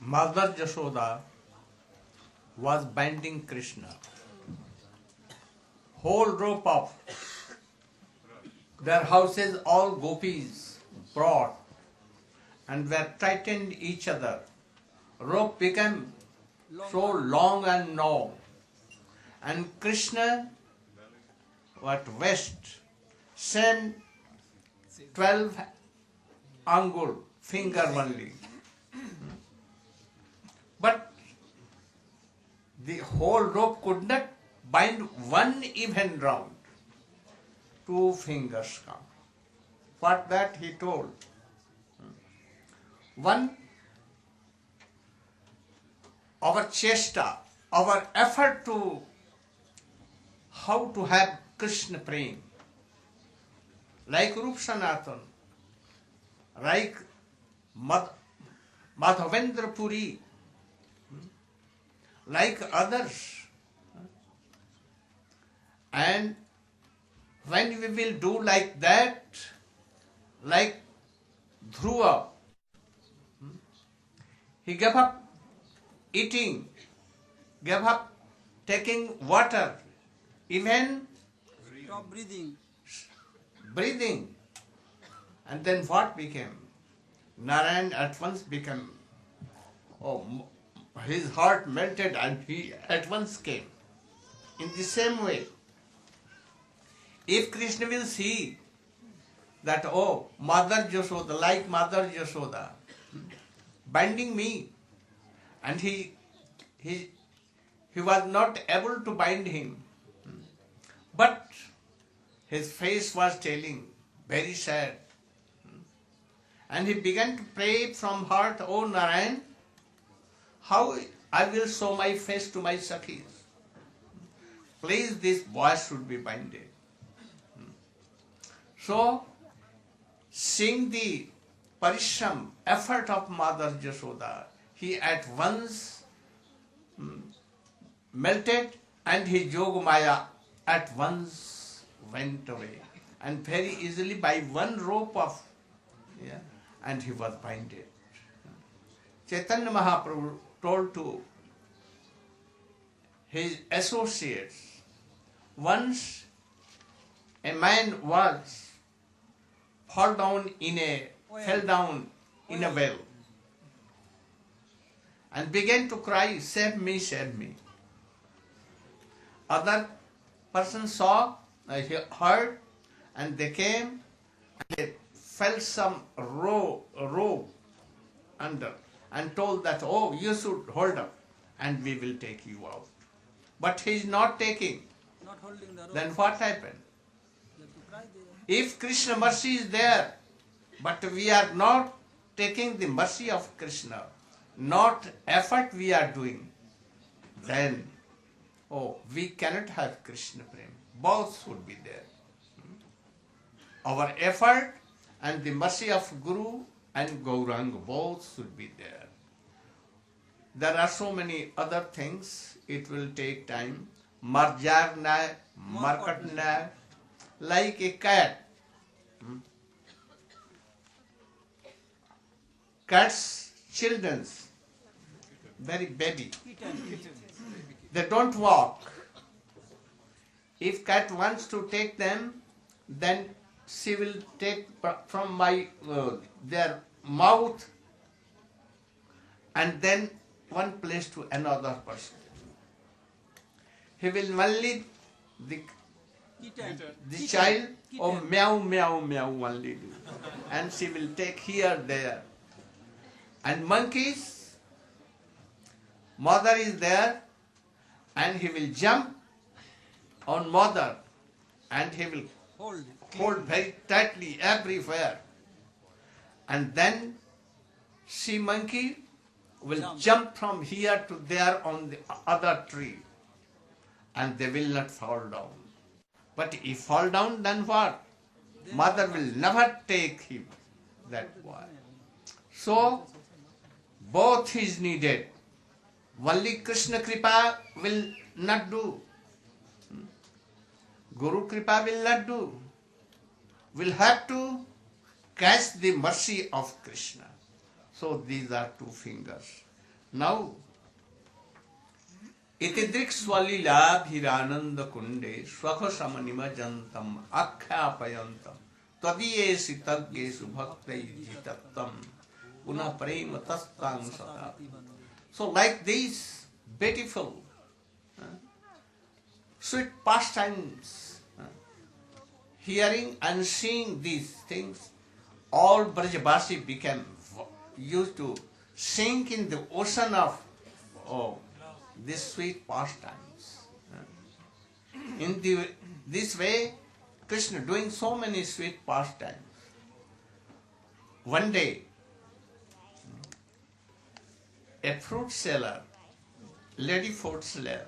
Mother Jashoda was binding Krishna. Whole rope of their houses, all gopis brought and were tightened each other. Rope became so long and long. And Krishna what west, same 12 angul, finger only. But the whole rope could not bind one even round. 2 fingers come. What that he told. One, our chesta, our effort to how to have Krishna praying, like Rup Sanatan, like Madhavendra Puri, like others. And when we will do like that, like Dhruva, he gave up eating, gave up taking water, even stop breathing. And then what became? Narayan at once became, his heart melted and he at once came. In the same way, if Krishna will see that, Mother Jashoda, like Mother Jashoda, binding me, and he was not able to bind him, but his face was telling, very sad. And he began to pray from heart, O Narayan, how I will show my face to my Sakhis. Please, this boy should be binded. So, seeing the parishram, effort of Mother Jashoda, he at once melted and his Yogamaya at once went away. And very easily by one rope of, and he was binded. Chaitanya Mahaprabhu told to his associates, once a man fell down in a well and began to cry, save me, save me. Other person saw, heard, and they came and they felt some rope under and told that, you should hold up and we will take you out. But he is not taking. not holding the rope. Then what happened? You have to cry there. If Krishna mercy is there, but we are not taking the mercy of Krishna, not effort we are doing, then, we cannot have Krishna prem. Both should be there. Our effort and the mercy of Guru and Gauranga, both should be there. There are so many other things, it will take time. Marjarna, Markatna, like a cat. Cats, children's, very baby. They don't walk. If cat wants to take them, then she will take from their mouth and then one place to another person. He will only the child meow meow meow only do, and she will take here there. And monkeys, mother is there, and he will jump on mother, and he will hold very tightly everywhere. And then she monkey will jump from here to there on the other tree, and they will not fall down. But if fall down, then what? Mother will never take him, that boy. So, both is needed. Only Krishna Kripa will not do. Guru Kripa will not do. We'll have to catch the mercy of Krishna. So these are 2 fingers. Now, itidrik swalila bhirananda kunde swakha samanima jantam akhapayantam tadiyesi tagyesu bhaktai jitattam puna prema tastang sata. So like these beautiful, sweet pastimes, hearing and seeing these things, all Brajabasi became used to sink in the ocean of these sweet pastimes. In this way, Krishna doing so many sweet pastimes. One day, a fruit seller, lady fruit seller,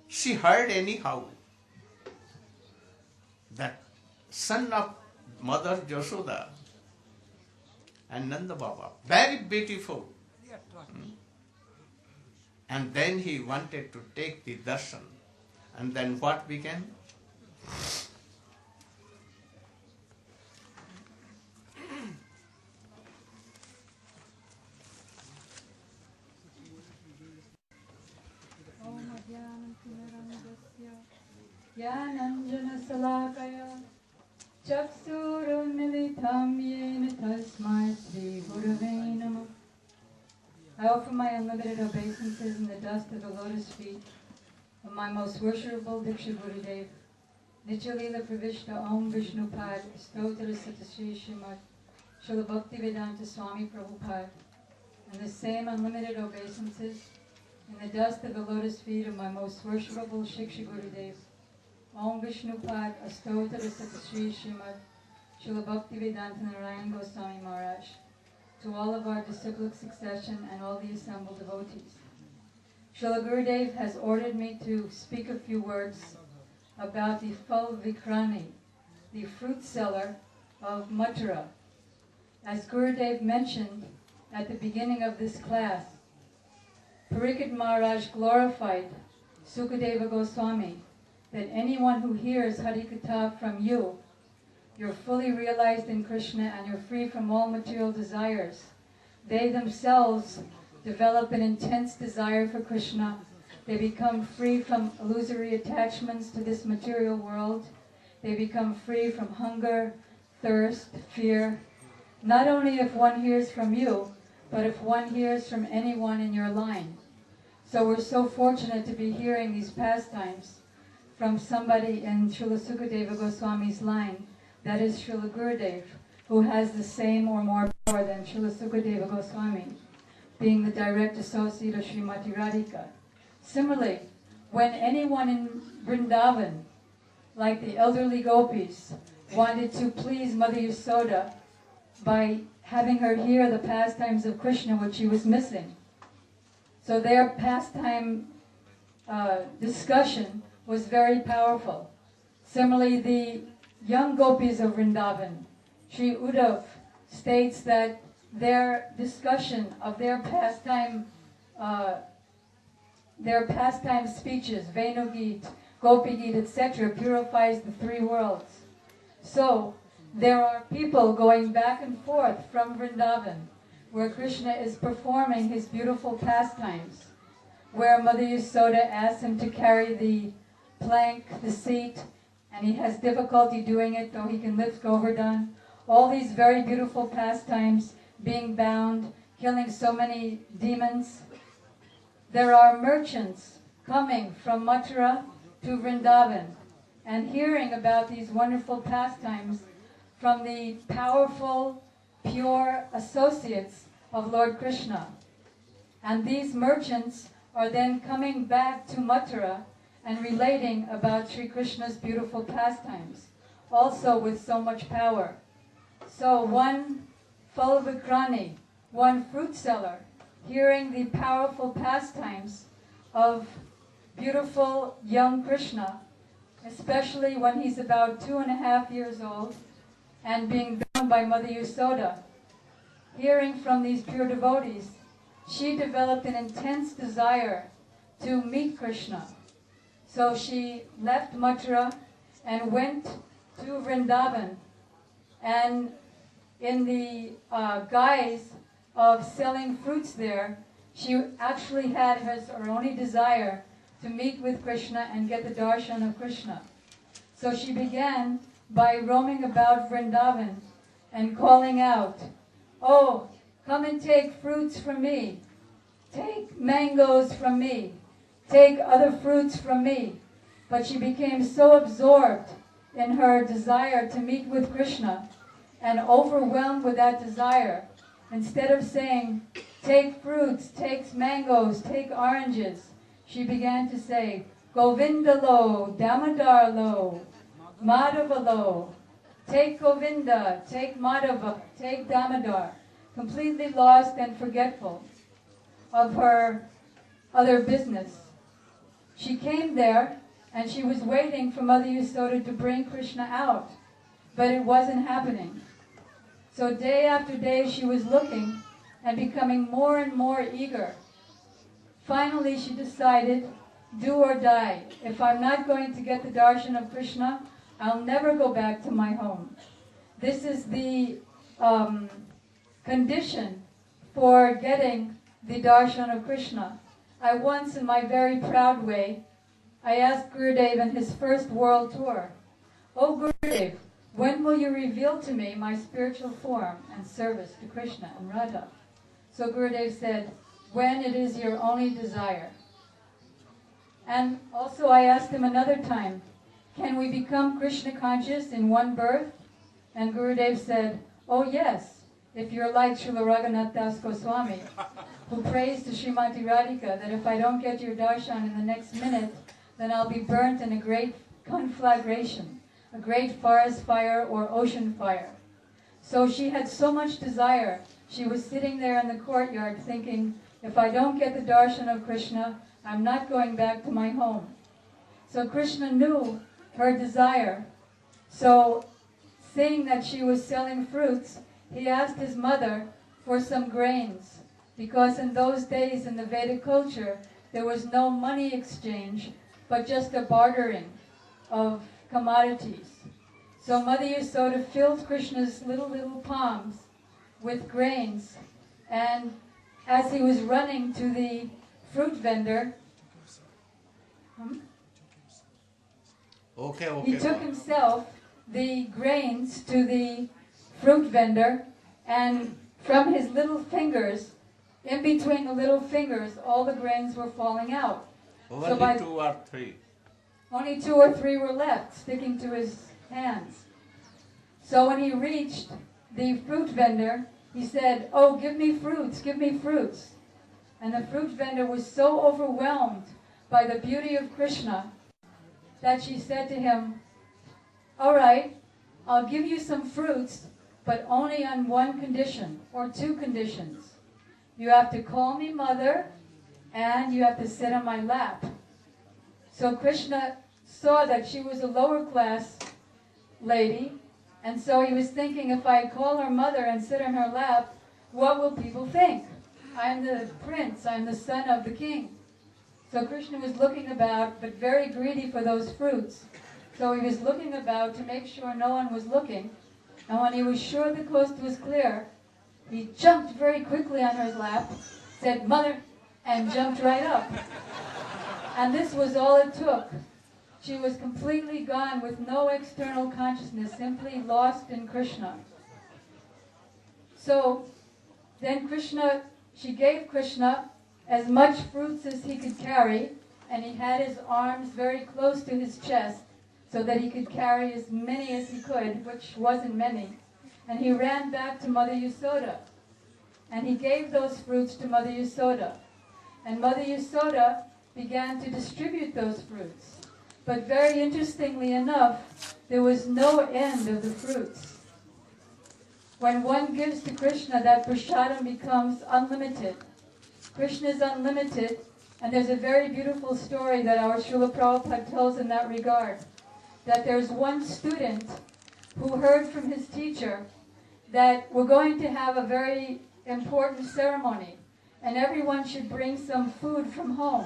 she heard anyhow that son of Mother Jashoda and Nanda Baba, very beautiful. And then he wanted to take the darshan. And then what began? Yananjana salakaya Chaksurunmilitam yena tasmai Sri Gurave Namah. I offer my unlimited obeisances in the dust of the lotus feet of my most worshipable Diksha Gurudev, Nityalila Pravishta Om Vishnupad, Stotra Satasri Srimad Srila Bhaktivedanta Swami Prabhupada, and the same unlimited obeisances in the dust of the lotus feet of my most worshipable Shiksha Gurudev, Om Vishnupad Astotra Satasri Srimad Srila Bhaktivedanta Narayan Goswami Maharaj, to all of our disciplic succession and all the assembled devotees. Srila Gurudev has ordered me to speak a few words about the Phal Vikrami, the fruit seller of Mathura. As Gurudev mentioned at the beginning of this class, Parikshit Maharaj glorified Sukadeva Goswami that anyone who hears Harikatha from you, you're fully realized in Krishna and you're free from all material desires. They themselves develop an intense desire for Krishna. They become free from illusory attachments to this material world. They become free from hunger, thirst, fear. Not only if one hears from you, but if one hears from anyone in your line. So we're so fortunate to be hearing these pastimes from somebody in Srila Sukadeva Goswami's line, that is Srila Gurudev, who has the same or more power than Srila Sukadeva Goswami, being the direct associate of Srimati Radhika. Similarly, when anyone in Vrindavan, like the elderly gopis, wanted to please Mother Yasoda by having her hear the pastimes of Krishna, which she was missing. So their pastime discussion was very powerful. Similarly, the young gopis of Vrindavan, Sri Uddhav states that their discussion of their pastime speeches, Venugit, Gopigit, etc., purifies the three worlds. So there are people going back and forth from Vrindavan, where Krishna is performing his beautiful pastimes, where Mother Yasoda asks him to carry the plank, the seat, and he has difficulty doing it, though he can lift Govardhan. All these very beautiful pastimes, being bound, killing so many demons. There are merchants coming from Mathura to Vrindavan and hearing about these wonderful pastimes from the powerful, pure associates of Lord Krishna. And these merchants are then coming back to Mathura and relating about Sri Krishna's beautiful pastimes, also with so much power. So one Phal Vikrani, one fruit seller, hearing the powerful pastimes of beautiful young Krishna, especially when he's about 2.5 years old, and being bound by Mother Yasoda, hearing from these pure devotees, she developed an intense desire to meet Krishna. So she left Mathura and went to Vrindavan, and in the guise of selling fruits there, she actually had her only desire to meet with Krishna and get the darshan of Krishna. So she began by roaming about Vrindavan and calling out, "Oh, come and take fruits from me. Take mangoes from me. Take other fruits from me." But she became so absorbed in her desire to meet with Krishna and overwhelmed with that desire, instead of saying, "Take fruits, take mangoes, take oranges," she began to say, "Govinda lo, Damodar lo, Madhava lo. Take Govinda, take Madhava, take Damodar," completely lost and forgetful of her other business. She came there and she was waiting for Mother Yasoda to bring Krishna out, but it wasn't happening. So day after day she was looking and becoming more and more eager. Finally she decided, do or die. If I'm not going to get the darshan of Krishna, I'll never go back to my home. This is the condition for getting the darshan of Krishna. I once, in my very proud way, I asked Gurudev in his first world tour, "Oh Gurudev, when will you reveal to me my spiritual form and service to Krishna and Radha?" So Gurudev said, "When it is your only desire." And also I asked him another time, "Can we become Krishna conscious in one birth?" And Gurudev said, "Oh yes, if you're like Srila Raghunath Das Goswami, who prays to Srimati Radhika that if I don't get your darshan in the next minute, then I'll be burnt in a great conflagration, a great forest fire or ocean fire." So she had so much desire. She was sitting there in the courtyard thinking, if I don't get the darshan of Krishna, I'm not going back to my home. So Krishna knew her desire. So seeing that she was selling fruits, he asked his mother for some grains, because in those days in the Vedic culture, there was no money exchange, but just a bartering of commodities. So Mother Yasoda filled Krishna's little palms with grains, and as he was running to the fruit vendor, he took himself the grains to the fruit vendor, and from his little fingers, in between the little fingers, all the grains were falling out. Only two or three. Only 2 or 3 were left, sticking to his hands. So when he reached the fruit vendor, he said, "Oh, give me fruits, give me fruits." And the fruit vendor was so overwhelmed by the beauty of Krishna that she said to him, "All right, I'll give you some fruits, but only on one condition, or 2 conditions. You have to call me mother, and you have to sit on my lap." So Krishna saw that she was a lower class lady, and so he was thinking, if I call her mother and sit on her lap, what will people think? I'm the prince, I'm the son of the king. So Krishna was looking about, but very greedy for those fruits. So he was looking about to make sure no one was looking, and when he was sure the coast was clear, he jumped very quickly on her lap, said, "Mother," and jumped right up. And this was all it took. She was completely gone with no external consciousness, simply lost in Krishna. So then she gave Krishna as much fruits as he could carry, and he had his arms very close to his chest so that he could carry as many as he could, which wasn't many. And he ran back to Mother Yasoda, and he gave those fruits to Mother Yasoda. And Mother Yasoda began to distribute those fruits. But very interestingly enough, there was no end of the fruits. When one gives to Krishna, that prasadam becomes unlimited. Krishna is unlimited, and there's a very beautiful story that our Srila Prabhupada tells in that regard, that there's one student who heard from his teacher that we're going to have a very important ceremony, and everyone should bring some food from home.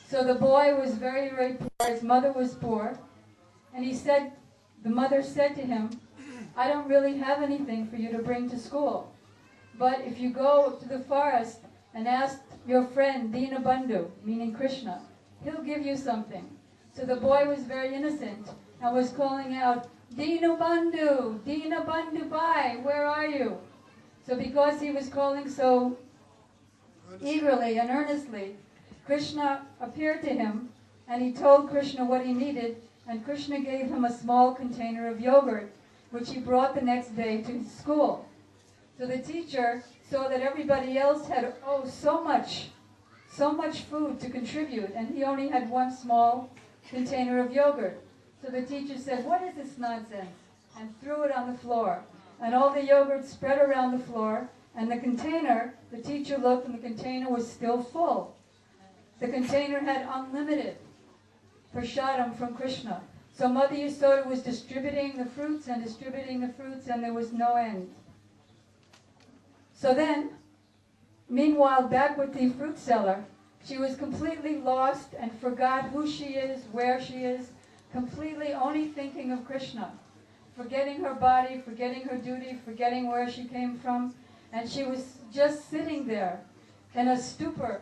So the boy was very, very poor, his mother was poor, and the mother said to him, "I don't really have anything for you to bring to school." But if you go to the forest and ask your friend Dinabandhu, meaning Krishna, he'll give you something. So the boy was very innocent and was calling out, Dinabandhu, Dinabandhu Bhai, where are you? So because he was calling so eagerly and earnestly, Krishna appeared to him and he told Krishna what he needed, and Krishna gave him a small container of yogurt, which he brought the next day to his school. So the teacher saw that everybody else had, so much food to contribute, and he only had one small container of yogurt. So the teacher said, what is this nonsense? And threw it on the floor. And all the yogurt spread around the floor, and the container, the teacher looked, and the container was still full. The container had unlimited prasadam from Krishna. So Mother Yasoda was distributing the fruits, and there was no end. So then, meanwhile, back with the fruit seller, she was completely lost and forgot who she is, where she is, completely only thinking of Krishna, forgetting her body, forgetting her duty, forgetting where she came from, and she was just sitting there in a stupor.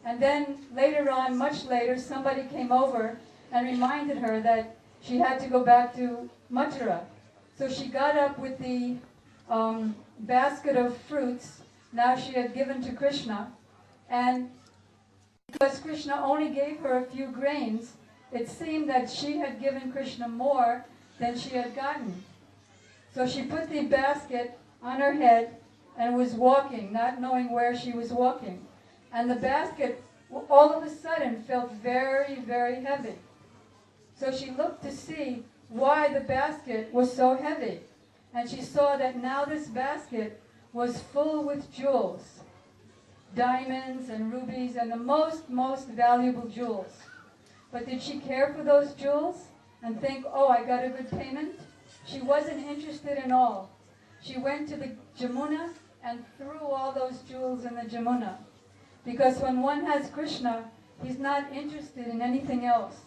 And then later on, much later, somebody came over and reminded her that she had to go back to Mathura. So she got up with the basket of fruits now she had given to Krishna, and because Krishna only gave her a few grains, it seemed that she had given Krishna more than she had gotten. So she put the basket on her head and was walking, not knowing where she was walking. And the basket, all of a sudden, felt very, very heavy. So she looked to see why the basket was so heavy. And she saw that now this basket was full with jewels, diamonds and rubies and the most valuable jewels. But did she care for those jewels and think, I got a good payment? She wasn't interested in all. She went to the Jamuna and threw all those jewels in the Jamuna. Because when one has Krishna, he's not interested in anything else.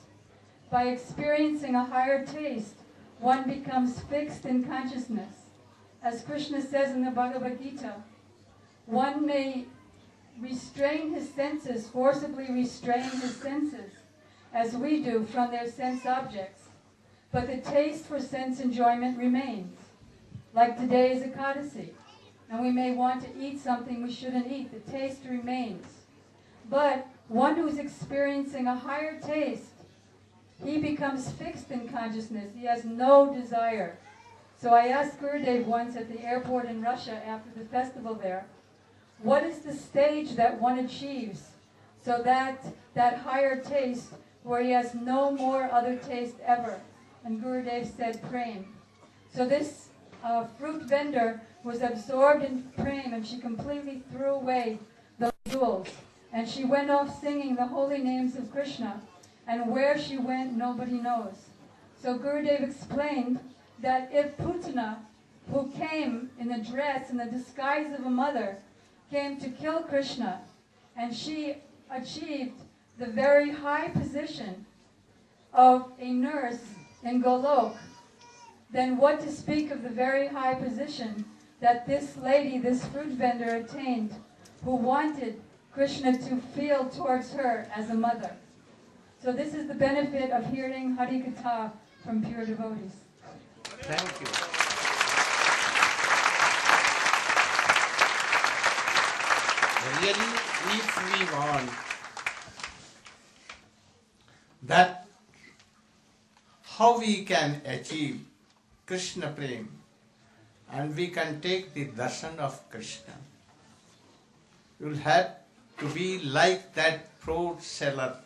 By experiencing a higher taste, one becomes fixed in consciousness. As Krishna says in the Bhagavad Gita, one may restrain his senses, forcibly restrain his senses, as we do from their sense objects. But the taste for sense enjoyment remains. Like today is Ekadasi, and we may want to eat something we shouldn't eat. The taste remains. But one who's experiencing a higher taste, he becomes fixed in consciousness. He has no desire. So I asked Gurudev once at the airport in Russia after the festival there, what is the stage that one achieves so that higher taste where he has no more other taste ever? And Gurudev said, prem. So this fruit vendor was absorbed in prem, and she completely threw away those jewels. And she went off singing the holy names of Krishna. And where she went, nobody knows. So Gurudev explained that if Putana, who came in the dress, in the disguise of a mother, came to kill Krishna, and she achieved the very high position of a nurse in Golok, then what to speak of the very high position that this lady, this fruit vendor, attained, who wanted Krishna to feel towards her as a mother. So this is the benefit of hearing Hari Katha from pure devotees. Thank you. Really, if we want that, how we can achieve Krishna Prem and we can take the darshan of Krishna, you will have to be like that fruit seller.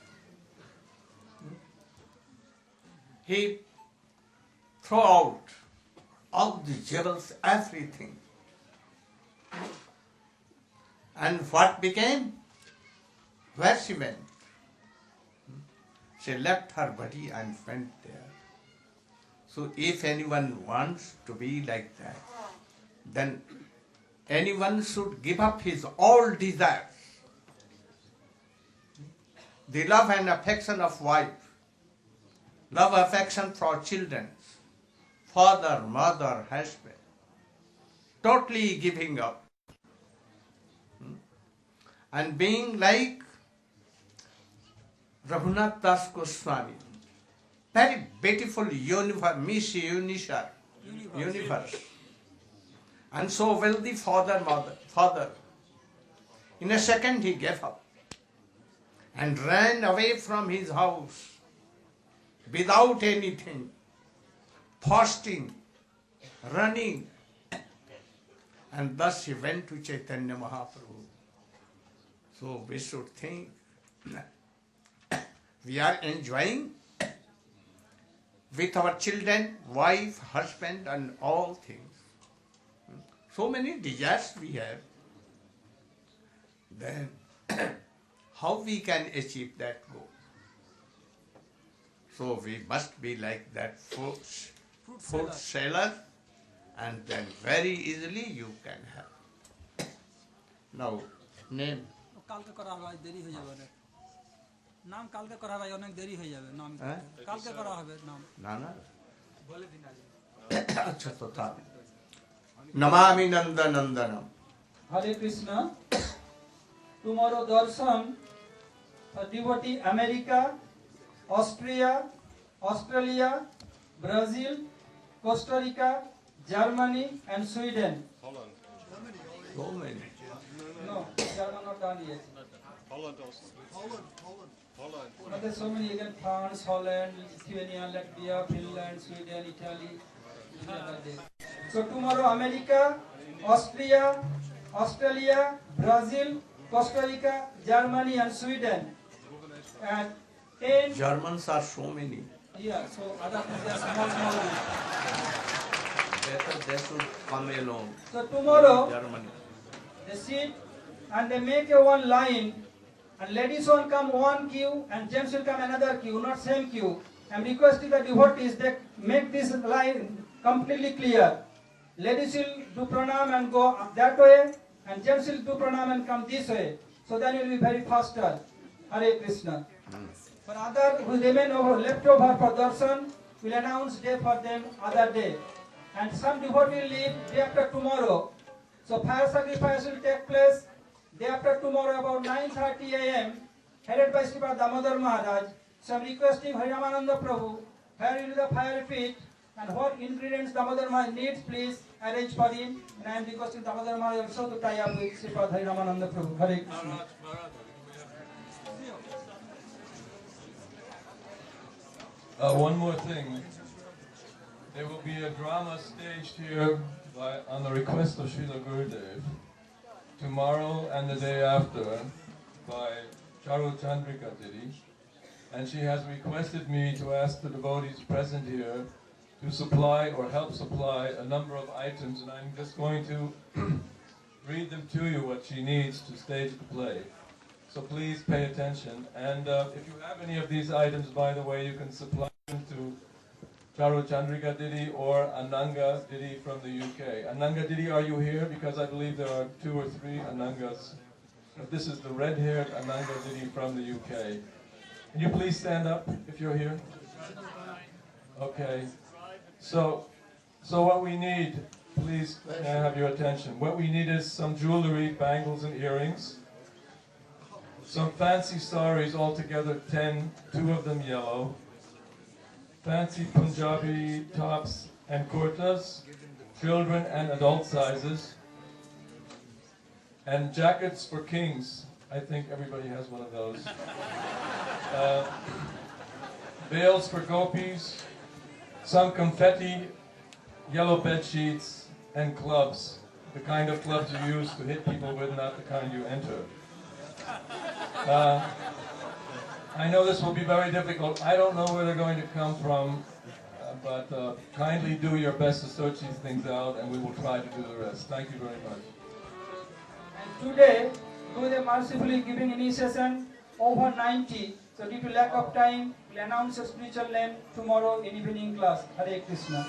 He threw out all the jewels, everything. And what became? Where she went? She left her body and went there. So if anyone wants to be like that, then anyone should give up his all desires. The love and affection of wife, love, affection for children, father, mother, husband, totally giving up. and being like Raghunath Das Goswami, very beautiful Miss Universe, and so wealthy father. In a second he gave up and ran away from his house without anything, fasting, running, and thus he went to Chaitanya Mahaprabhu. So we should think we are enjoying with our children, wife, husband, and all things. So many desires we have. Then how we can achieve that goal? So we must be like that fruit seller, and then very easily you can have. Now, name. কালকে করা হবে, দেরি হয়ে যাবে অনেক। নাম কালকে করা হবে, অনেক দেরি হয়ে যাবে নাম। কালকে করা হবে নাম। না না বলে দিন আজ। আচ্ছা তো তা নমামি নন্দনন্দনম। Hare Krishna. Tomorrow darshan for devotee America, Austria, Australia, Brazil, Costa Rica, Germany and Sweden. So many. No, German not done yet. Holland also. Holland. But there's so many again: France, Holland, Lithuania, Latvia, Finland, Sweden, Italy. So tomorrow America, Austria, Australia, Brazil, Costa Rica, Germany and Sweden. And 10 Germans are so many. yeah, so other things are small. Better they should come alone. So tomorrow Germany. they sit and they make a one line, and ladies will come one queue and gents will come another queue, not same queue. I'm requesting the devotees that make this line completely clear. Ladies will do pranam and go that way, and gents will do pranam and come this way. So then it will be very faster. Hare Krishna. For other who remain left over for darshan, we'll announce day for them other day. And some devotee will leave day after tomorrow. So fire sacrifice will take place day after tomorrow about 9:30 a.m. headed by Sripad Damodar Maharaj. So I'm requesting Harimananda Prabhu, where will the fire pit and what ingredients Damodar Maharaj needs, please arrange for him. And I am requesting Damodar Maharaj also to tie up with Sripad Harimananda Prabhu. Hare Krishna. One more thing. There will be a drama staged here on the request of Srila Gurudev tomorrow and the day after by Charu Chandrika Didi. And she has requested me to ask the devotees present here to supply or help supply a number of items, and I'm just going to read them to you what she needs to stage the play. So please pay attention. And if you have any of these items, by the way, you can supply them to Charu Chandrika Didi or Ananga Didi from the UK. Ananga Didi, are you here? Because I believe there are 2 or 3 Anangas. This is the red-haired Ananga Didi from the UK. Can you please stand up if you're here? Okay. So what we need, please, may I have your attention? What we need is some jewelry, bangles and earrings, some fancy saris, altogether 10, 2 of them yellow, fancy Punjabi tops and kurtas, children and adult sizes, and jackets for kings. I think everybody has one of those. Veils for gopis, some confetti, yellow bed sheets, and clubs. The kind of clubs you use to hit people with, not the kind you enter. I know this will be very difficult. I don't know where they're going to come from, but kindly do your best to search these things out, and we will try to do the rest. Thank you very much. And today, Gurudev mercifully giving initiation over 90. So due to lack of time, we'll announce a spiritual name tomorrow in evening class. Hare Krishna.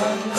Jai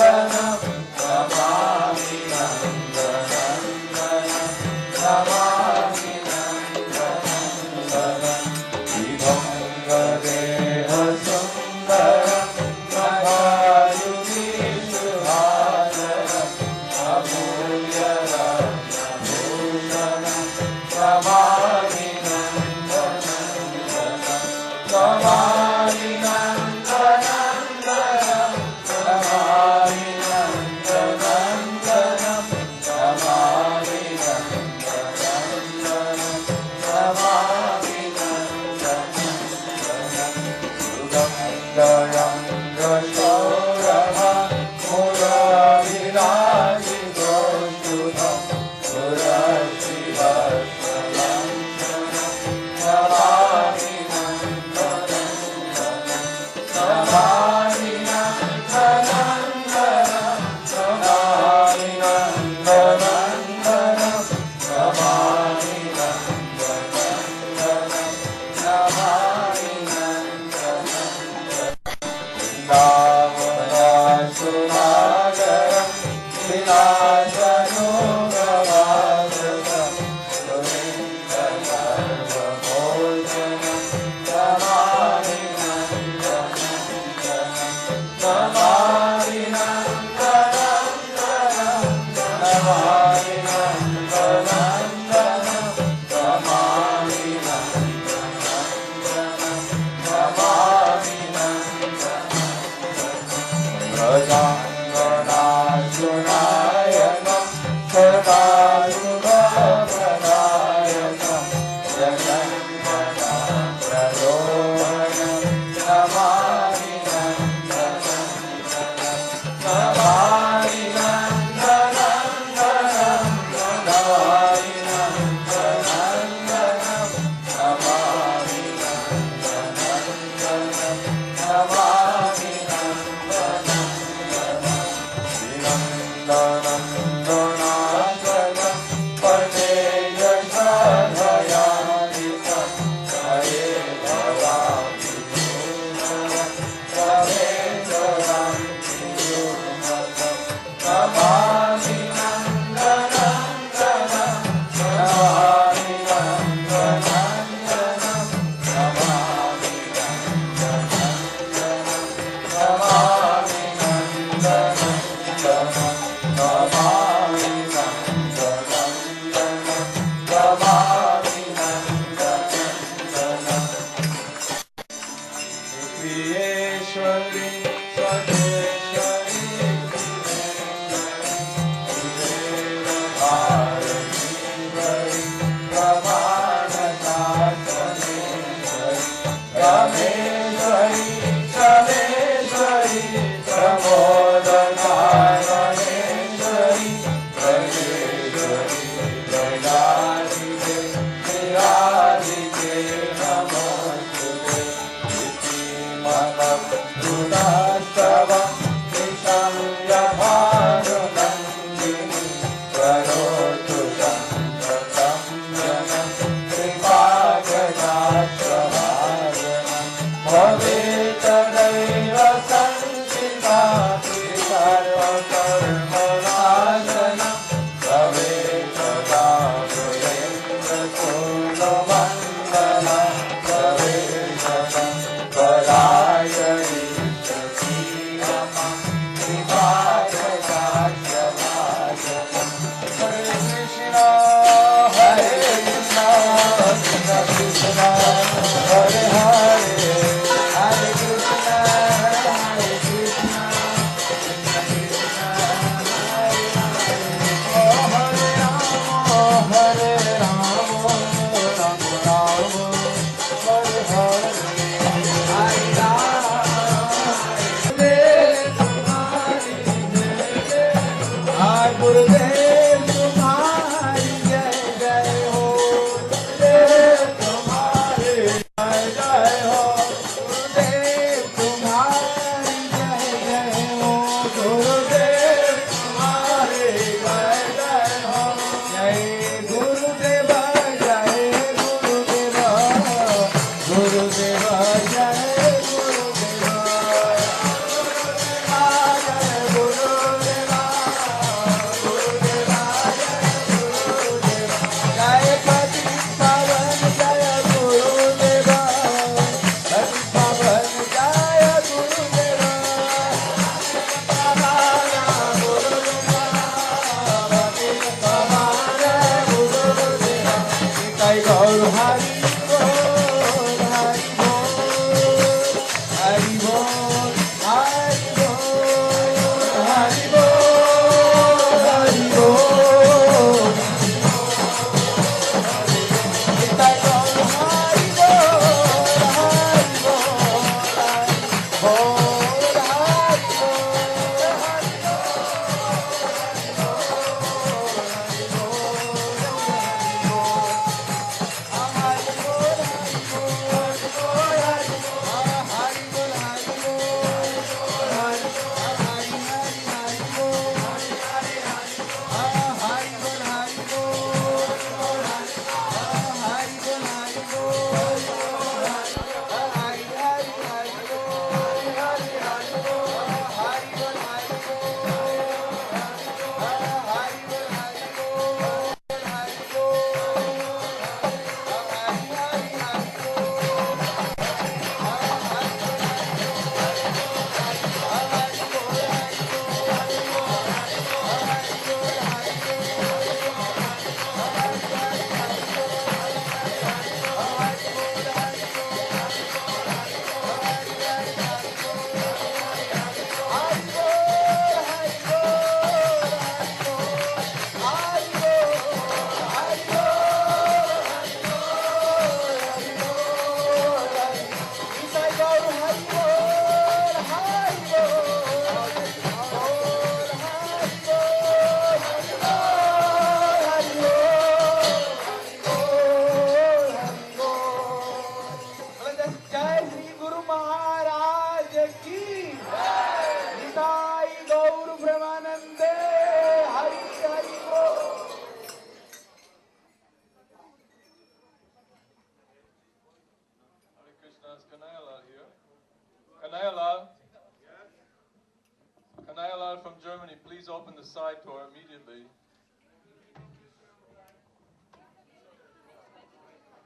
please open the side door immediately.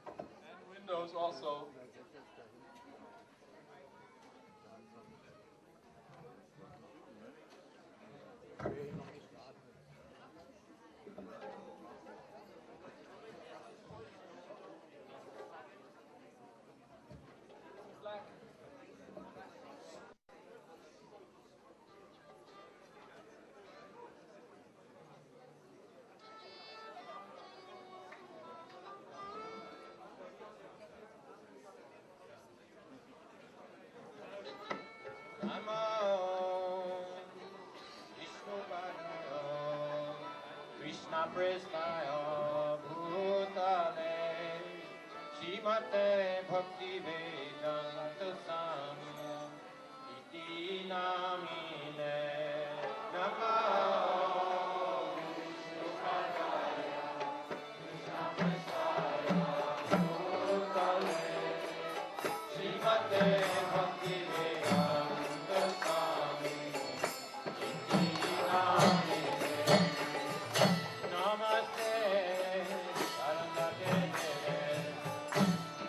And windows also. Krishna Prestaya Bhutale Srimate Bhakti Vedanta Swami Iti Namine Namo Krishna Prestaya Bhutale Srimate Bhakti Vedanta Swami Iti Namine Namaste, Sarandate,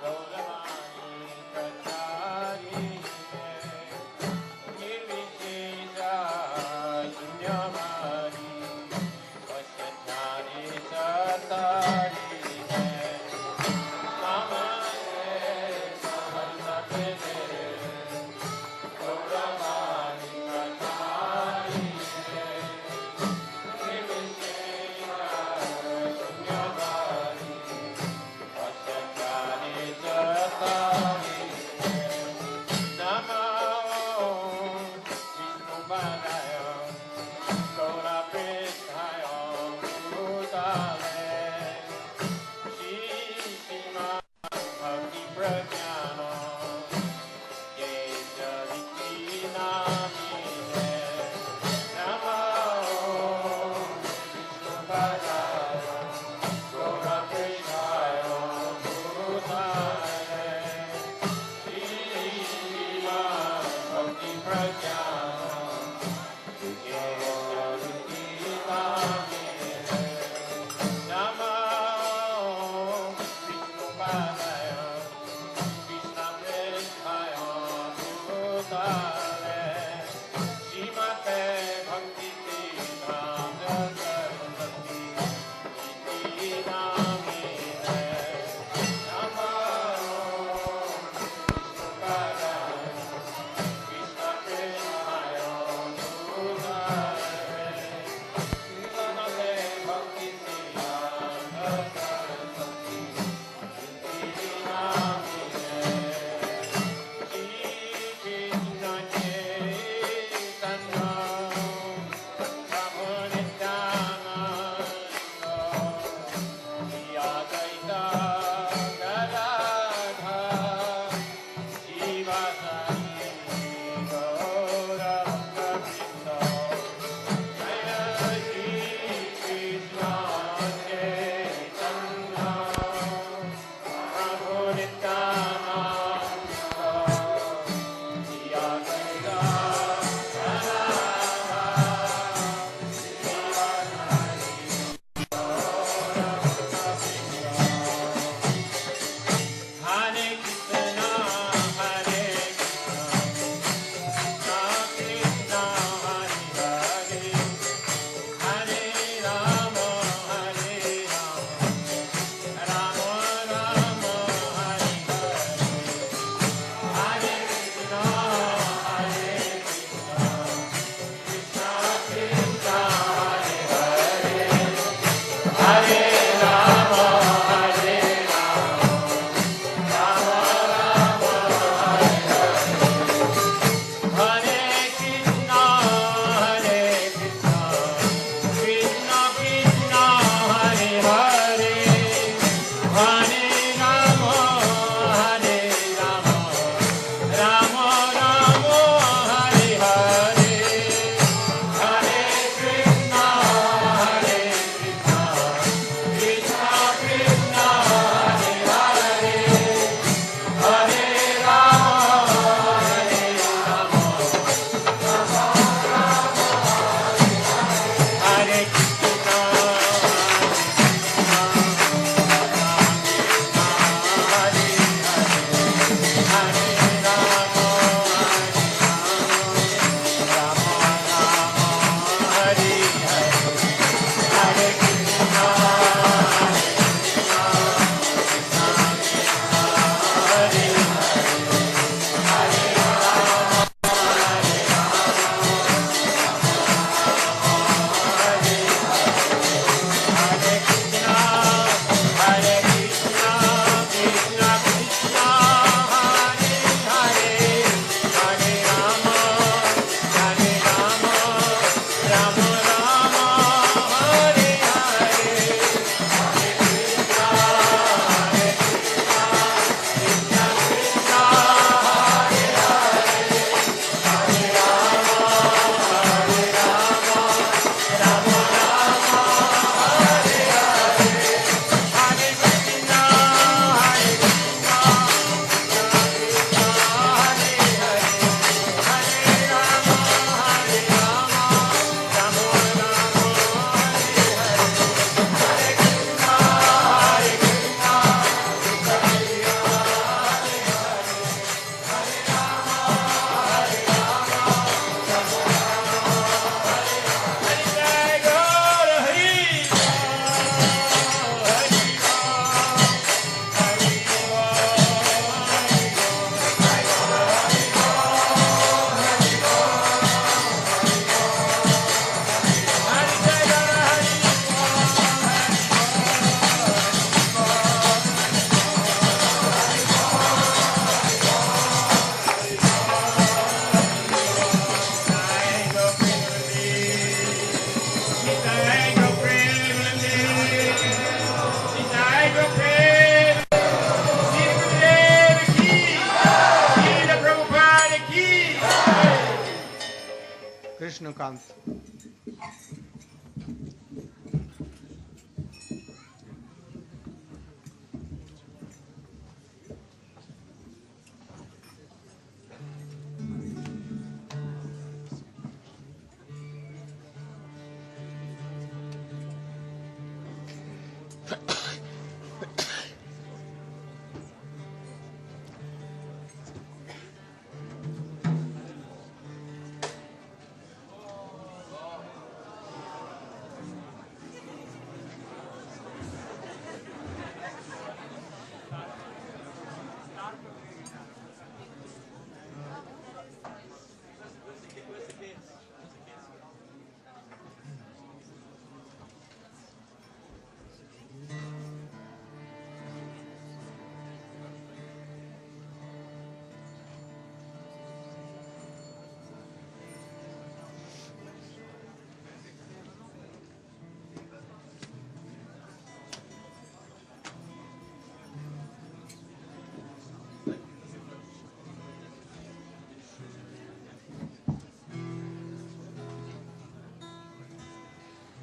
Gauravani, Prachari, Nirvishesha, Shunyamari, Vashyachari, Satari, Namaste, Sarandate, Gauravani, Prachari, Krishna Kant.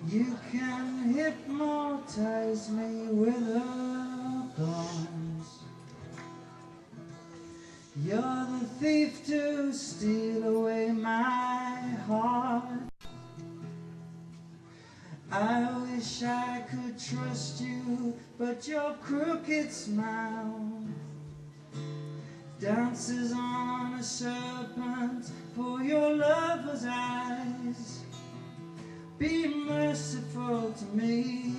You can hypnotize me with a glance. You're the thief to steal away my heart. I wish I could trust you, but your crooked smile dances on a serpent for your lover's eyes. Be merciful to me,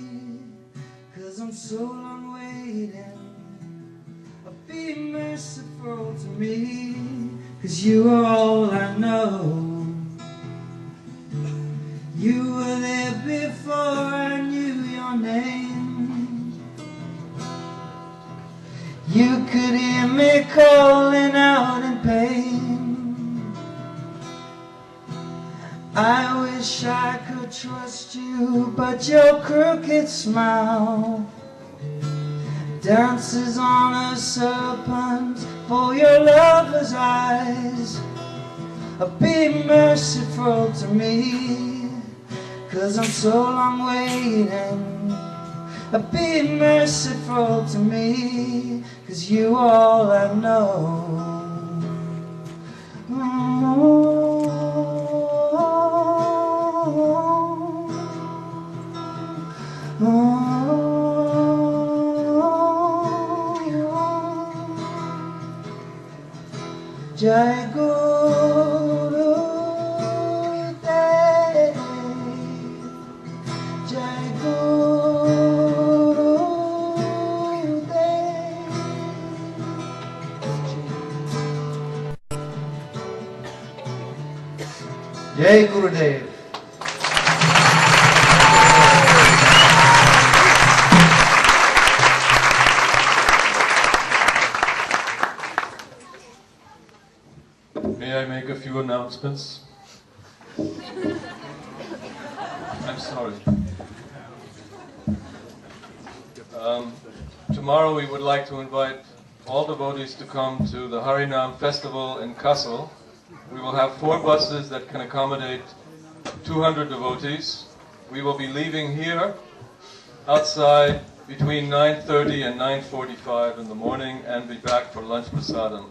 'cause I'm so long waiting. Be merciful to me, 'cause you are all I know. You were there before I knew your name. You could hear me calling out in pain. I wish I could trust you, but your crooked smile dances on a serpent for your lover's eyes. Be merciful to me, 'cause I'm so long waiting. Be merciful to me, 'cause you are all I know. Jai Guru Dev, Jai Guru Dev. Jai Guru Dev. May I make a few announcements? I'm sorry. Tomorrow we would like to invite all devotees to come to the Harinam Festival in Kassel. We will have 4 buses that can accommodate 200 devotees. We will be leaving here outside between 9:30 and 9:45 in the morning and be back for lunch prasadam.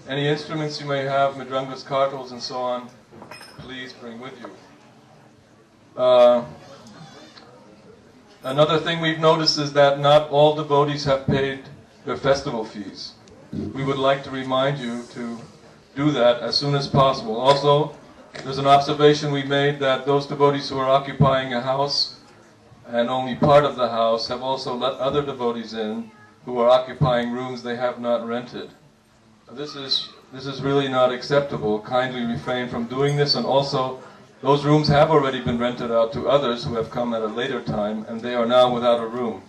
Any instruments you may have, midrangas, kartals and so on, please bring with you. Another thing we've noticed is that not all devotees have paid their festival fees. We would like to remind you to do that as soon as possible. Also, there's an observation we made that those devotees who are occupying a house and only part of the house have also let other devotees in who are occupying rooms they have not rented. This is really not acceptable. Kindly refrain from doing this, and also those rooms have already been rented out to others who have come at a later time, and they are now without a room.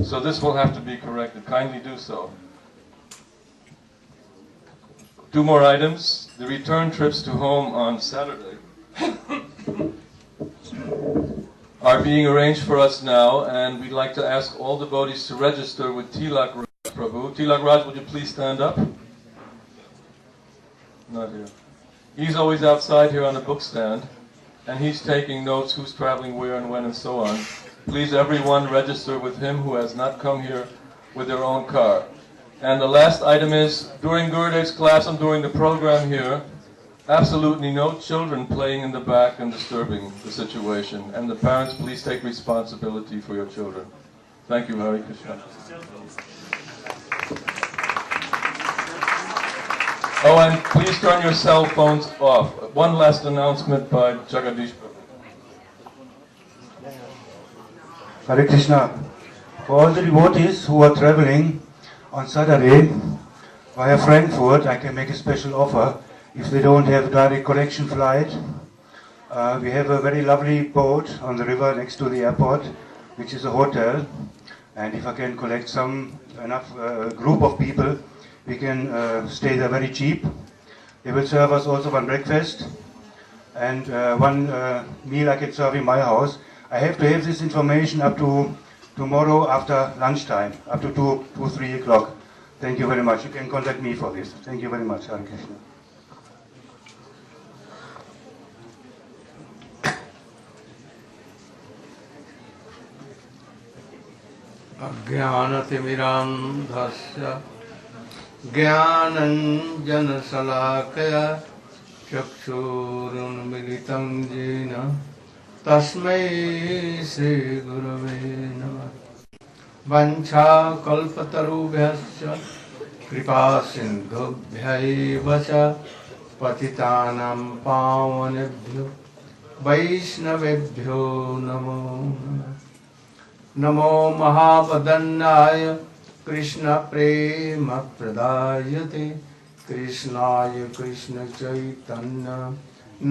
So this will have to be corrected. Kindly do so. 2 more items. The return trips to home on Saturday are being arranged for us now, and we'd like to ask all devotees to register with Tilak Raj Prabhu. Tilak Raj, would you please stand up? Not here. He's always outside here on the book stand, and he's taking notes who's traveling where and when and so on. Please everyone register with him who has not come here with their own car. And the last item is, during Gurudev's class and during the program here, absolutely no children playing in the back and disturbing the situation. And the parents, please take responsibility for your children. Thank you, Hare Krishna. Oh, and please turn your cell phones off. One last announcement by Jagadish. Hare Krishna. For all the devotees who are traveling on Saturday via Frankfurt, I can make a special offer. If they don't have a direct connection flight, we have a very lovely boat on the river next to the airport, which is a hotel. And if I can collect enough group of people, we can stay there very cheap. They will serve us also one breakfast and one meal I can serve in my house. I have to have this information up to tomorrow after lunchtime, up to 2, 3 o'clock. Thank you very much. You can contact me for this. Thank you very much, Hare Krishna. अज्ञानतिमिरान्धस्य ज्ञानञ्जनशलाकया चक्षुरुन्मिलितं येन तस्मै श्रीगुरवे नमः। वञ्चाकल्पतरुभ्यश्च कृपासिन्धुभ्यैव च पतितानां पावनेभ्यो वैष्णवेभ्यो नमो नमः। नमो महावदन्नाय कृष्ण प्रेम प्रदायते कृष्णाय कृष्ण चैतन्य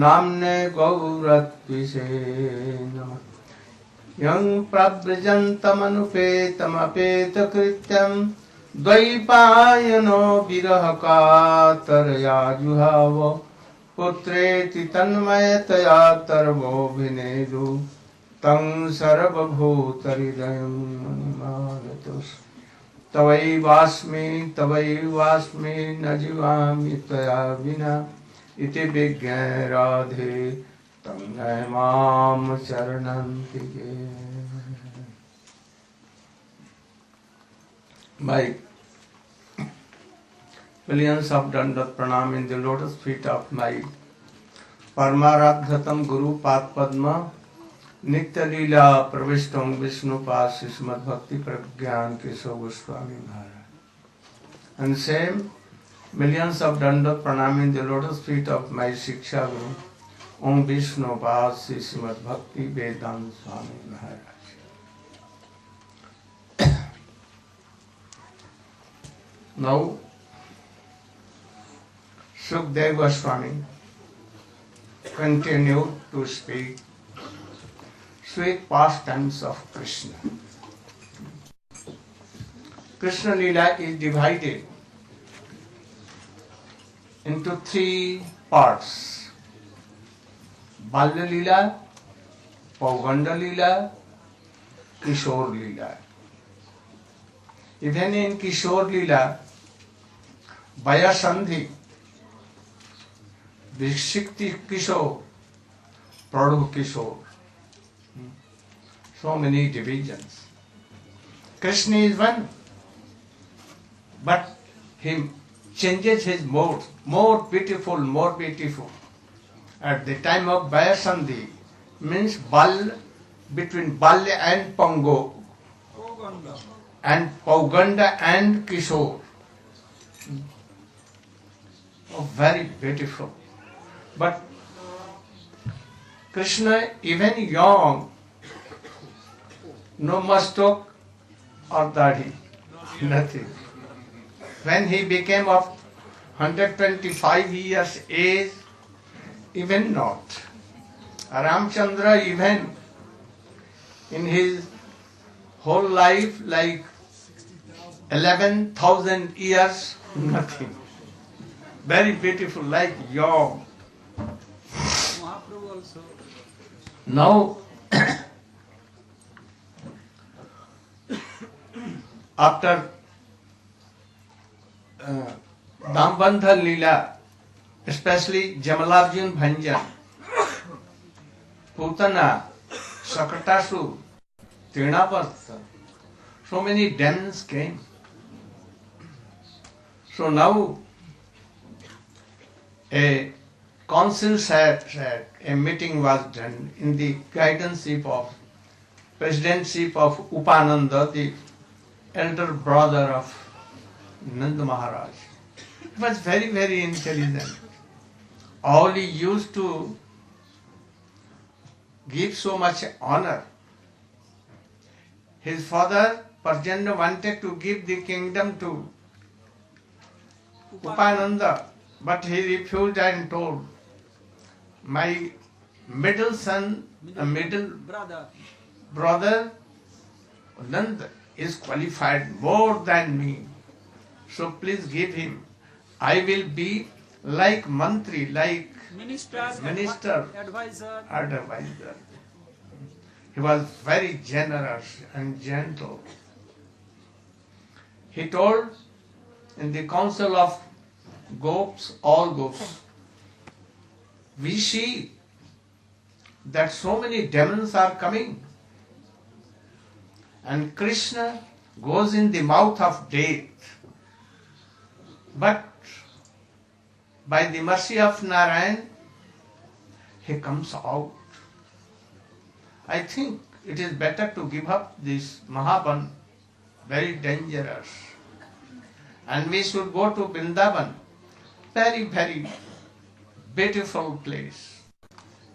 नाम्ने गौरत्विषे नमः। यं प्रव्रजन्तमनुपेतमपेतकृत्यं द्वैपायनो विरह कातरया जुहाव पुत्रेति तन्मयतया तर्वोऽभिनेदु तं सर्वभूतहृदयं मनिमानतोऽस्मि। तवैवास्मि न जीवामि त्वया विना इति विज्ञाय राधे तं मां शरणं tige. My millions of dandat pranam in the lotus feet of my Paramaradhatam Guru Pad Padma Nitya Leela Pravishtam Vishnu Pas Srimad Bhakti Pragyan Keshav Goswami Maharaj. And same millions of dandat pranam in the lotus feet of my Shiksha Guru Om Vishnu Pas Srimad Bhakti Vedanta Swami Maharaj. Now, Sukdev Goswami continued to speak sweet pastimes of Krishna. Krishna Leela is divided into 3 parts: Balya Leela, Pauganda Leela, Kishore Leela. Even in Kishore Leela, Vaya Sandhi, Vikshikti Kishore, Pradhu Kishore. So many divisions. Krishna is one, but he changes his mode, more beautiful. At the time of Vaya Sandhi, means Bal, between Balya and Pango, and Pauganda and Kishore. Oh, very beautiful. But Krishna, even young, no mustache or dadi, nothing. When he became of 125 years age, even not. Ramchandra, even in his whole life, like 11,000 years, nothing. Very beautiful, like young. Mahaprabhu also. Now, after Dambandha Leela, especially Jamalarjun Bhanjan, Putana, Sakatasu, Trinapartha, so many demons came. So now a council said, a meeting was done in the guidanship of presidentship of Upananda, the elder brother of Nanda Maharaj. He was very, very intelligent. All he used to give so much honor. His father, Parjanya, wanted to give the kingdom to Upananda, but he refused and told, my middle son, middle brother, Nanda, is qualified more than me. So please give him. I will be like mantri, like minister, advisor. He was very generous and gentle. He told in the council of Gops, all Gops, we see that so many demons are coming, and Krishna goes in the mouth of death. But by the mercy of Narayan, he comes out. I think it is better to give up this Mahaban, very dangerous. And we should go to Vrindavan, very, very beautiful place.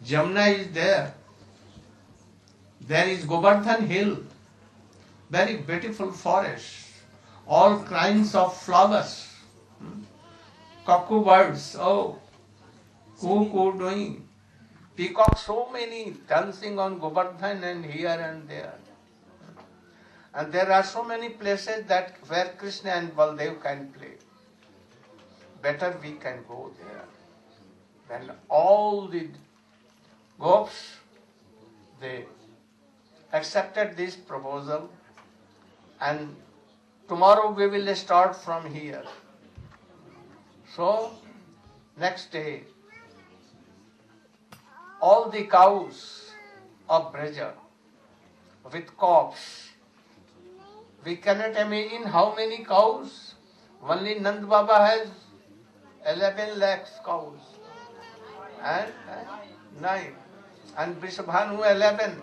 Jamuna is there. There is Govardhan Hill, very beautiful forest, all kinds of flowers, cuckoo birds, oh, cuckoo doing, peacock, so many dancing on Govardhan and here and there. And there are so many places that where Krishna and Baldev can play. Better we can go there. Then all the Gops, they accepted this proposal, and tomorrow we will start from here. So, next day, all the cows of Braja with calves. We cannot imagine how many cows. Only Nand Baba has 11 lakhs cows. And 9. And Vrishabhanu 11.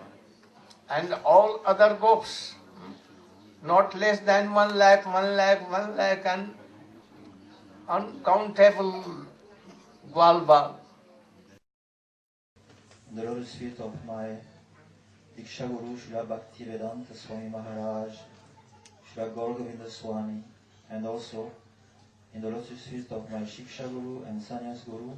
And all other gops. Not less than 1 lakh, 1 lakh, 1 lakh, and uncountable Gwalbal. The lotus feet of my Diksha Guru, Srila Bhaktivedanta Swami Maharaj, Srila Gauragovinda Swami, and also in the lotus feet of my Shiksha Guru and Sannyas Guru,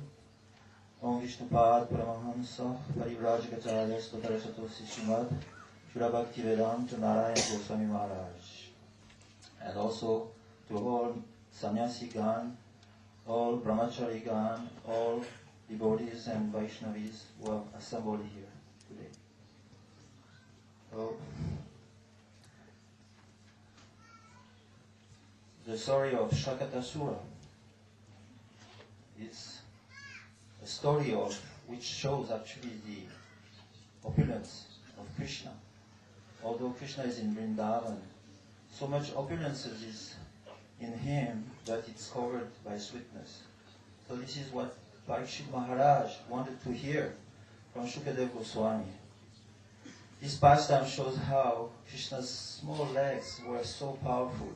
Om Vishnupad Paramahamsa Parivrajagacharya Stotarasatosi Srimad Srila Bhaktivedanta Narayan Goswami Maharaj, and also to all Sannyasi Gan, all Brahmachari Gan, all devotees and Vaishnavis who have assembled here today. So, the story of Shakatasura is a story of which shows actually the opulence of Krishna. Although Krishna is in Vrindavan, so much opulence is in him that it's covered by sweetness. So this is what Parikshit Maharaj wanted to hear from Shukadev Goswami. This pastime shows how Krishna's small legs were so powerful.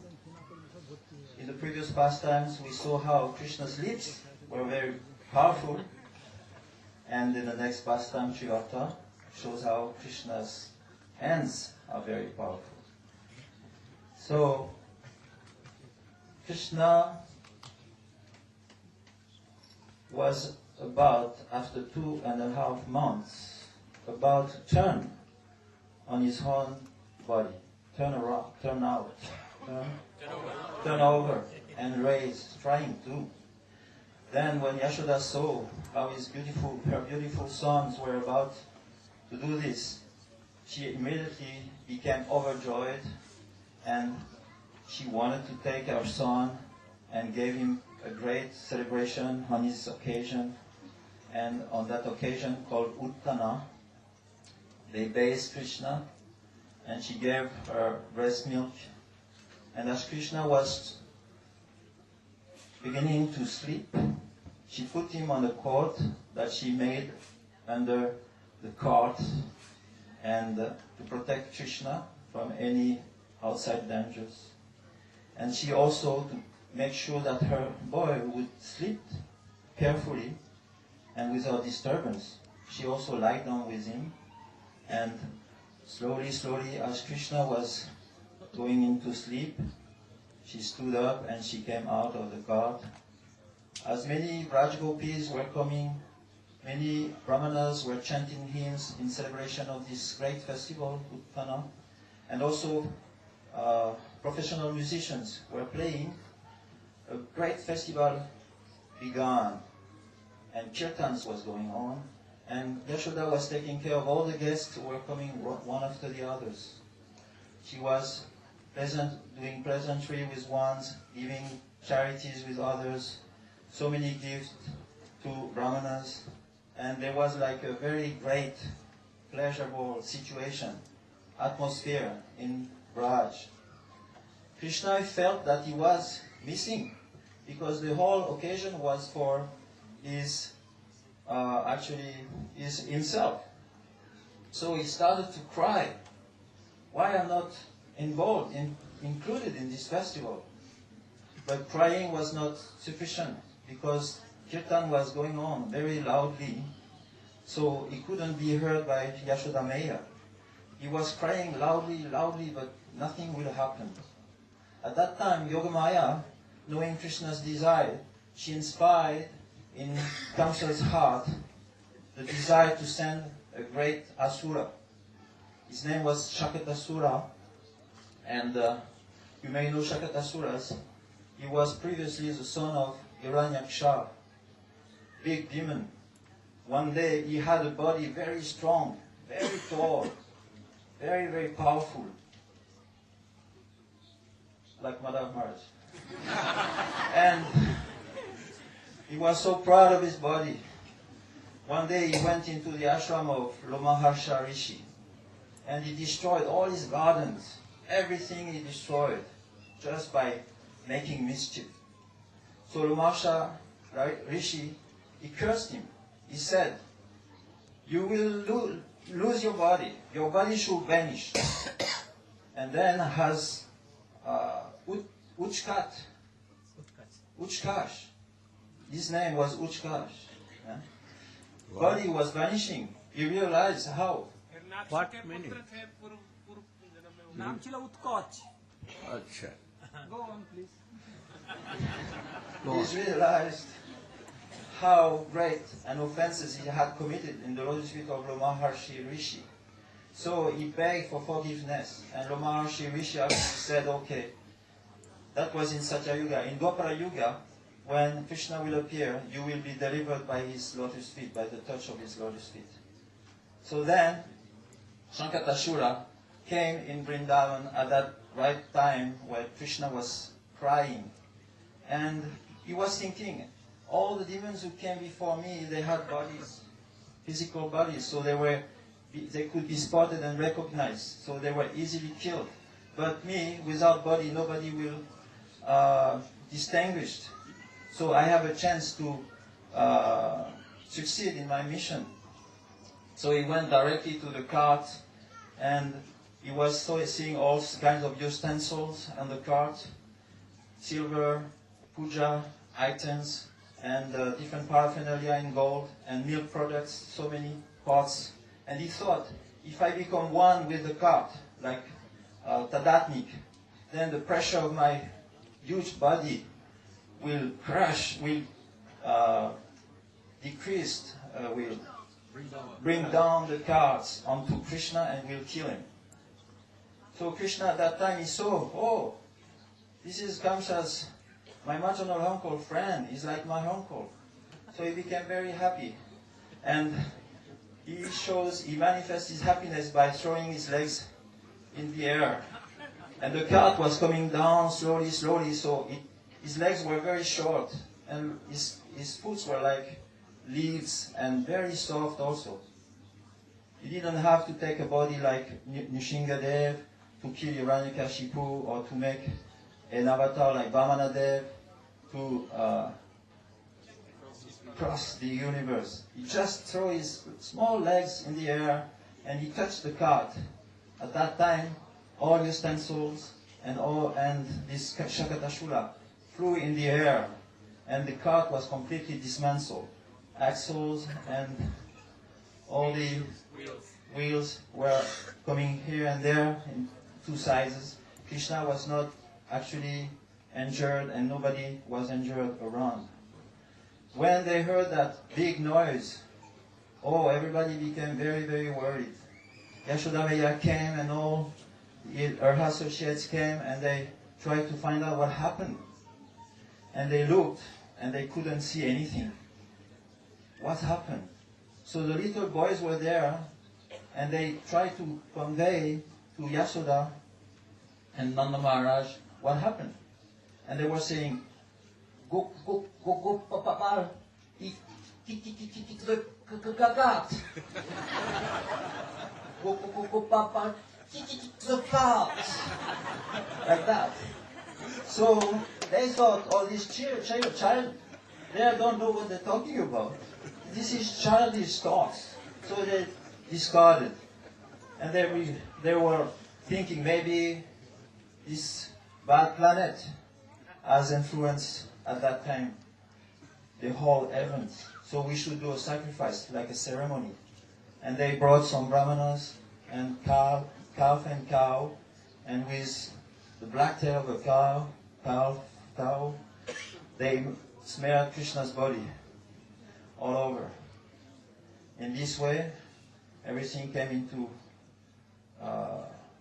In the previous pastimes, we saw how Krishna's lips were very powerful. And in the next pastime, Trivarta, shows how Krishna's hands are very powerful. So, Krishna was about, after 2.5 months, about to turn on his own body, turn over and raise, trying to. Then when Yashoda saw how her beautiful sons were about to do this, she immediately became overjoyed and she wanted to take her son and gave him a great celebration on his occasion. And on that occasion, called Uttana, they bathed Krishna, and she gave her breast milk. And as Krishna was beginning to sleep, she put him on a cot that she made under the cart, and to protect Krishna from any outside dangers. And she also, to make sure that her boy would sleep carefully and without disturbance, she also lied down with him. And slowly, as Krishna was going into sleep, she stood up and she came out of the cart. As many Braj-gopis were coming, many brahmanas were chanting hymns in celebration of this great festival, Uttana, and also professional musicians were playing. A great festival began, and kirtans was going on, and Yashoda was taking care of all the guests who were coming one after the others. She was doing pleasantry with ones, giving charities with others, so many gifts to brahmanas, and there was like a very great, pleasurable situation, atmosphere in Braj. Krishna felt that he was missing, because the whole occasion was for his himself. So he started to cry. Why am I not included in this festival? But crying was not sufficient, because kirtan was going on very loudly, so he couldn't be heard by Yashoda Maya. He was crying loudly, but nothing will happen. At that time, Yogamaya, knowing Krishna's desire, she inspired in Kamsa's heart the desire to send a great asura. His name was Shakatasura, and you may know Shakatasuras. He was previously the son of Hiranyaksha, big demon. One day he had a body very strong, very tall, very, very powerful, like Madame Maharaj. And he was so proud of his body. One day he went into the ashram of Lomaharsha Rishi, and he destroyed all his gardens, everything he destroyed, just by making mischief. So Lomaharsha Rishi, he cursed him. He said, "You will lose your body should vanish." And then has Uchkash. His name was Uchkash. Yeah? Body was vanishing. He realized how. What meaning? নাম ছিল উৎকচ। Acha. Go on, please. He realized how great an offenses he had committed in the lotus feet of Lomaharshi Rishi. So he begged for forgiveness, and Lomaharshi Rishi actually said, okay. That was in Satya Yuga. In Dwapara Yuga, when Krishna will appear, you will be delivered by his lotus feet, by the touch of his lotus feet. So then, Shankatashura came in Vrindavan at that right time where Krishna was crying. And he was thinking, all the demons who came before me, they had bodies, physical bodies, so they could be spotted and recognized, so they were easily killed. But me, without body, nobody will distinguish. So I have a chance to succeed in my mission. So he went directly to the cart, and he was seeing all kinds of utensils on the cart, silver, puja items, and different paraphernalia in gold, and milk products, so many pots. And he thought, if I become one with the cart, like Tadatnik, then the pressure of my huge body will crash, will decrease, will bring down the carts onto Krishna and will kill him. So Krishna at that time, he saw, oh, this is Kamsa's, my maternal uncle friend, he's like my uncle. So he became very happy. And he manifests his happiness by throwing his legs in the air. And the cart was coming down slowly, slowly, so his legs were very short, and his foot were like leaves and very soft also. He didn't have to take a body like Nrsingadev to kill Hiranyakashipu or to make an avatar like Vamanadev to cross the universe. He just threw his small legs in the air and he touched the cart. At that time, all utensils and this Shakatashula flew in the air, and the cart was completely dismantled. Axles and all the wheels were coming here and there in two sizes. Krishna was not actually injured, and nobody was injured around. When they heard that big noise, everybody became very, very worried. Yashoda Maya came and all her associates came and they tried to find out what happened. And they looked and they couldn't see anything. What happened? So the little boys were there and they tried to convey to Yashoda and Nanda Maharaj what happened. And they were saying, go, papa, the cart. Go, papa, the cart. Like that. So they thought, this child, they don't know what they're talking about. This is childish thoughts. So they discarded. And they were thinking maybe this bad planet has influenced at that time the whole heavens. So we should do a sacrifice, like a ceremony. And they brought some brahmanas and calf and cow, and with the black tail of a cow, they smeared Krishna's body all over. In this way, everything came into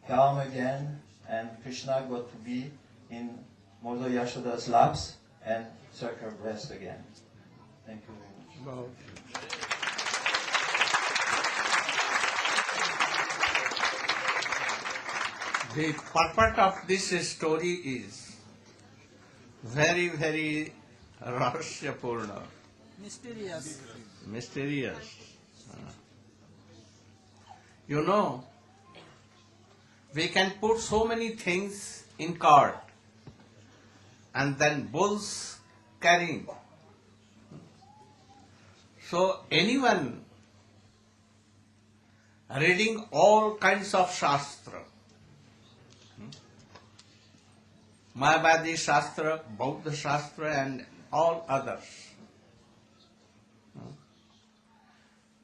calm again, and Krishna got to be in Mother Yashoda's laps and suck her breast again. Thank you very much. Wow. The purport of this story is very, very rahasyapurna, mysterious. You know, we can put so many things in cart and then bulls carrying. So anyone reading all kinds of Shastra, Mayavadi Shastra, Bauddha Shastra and all others,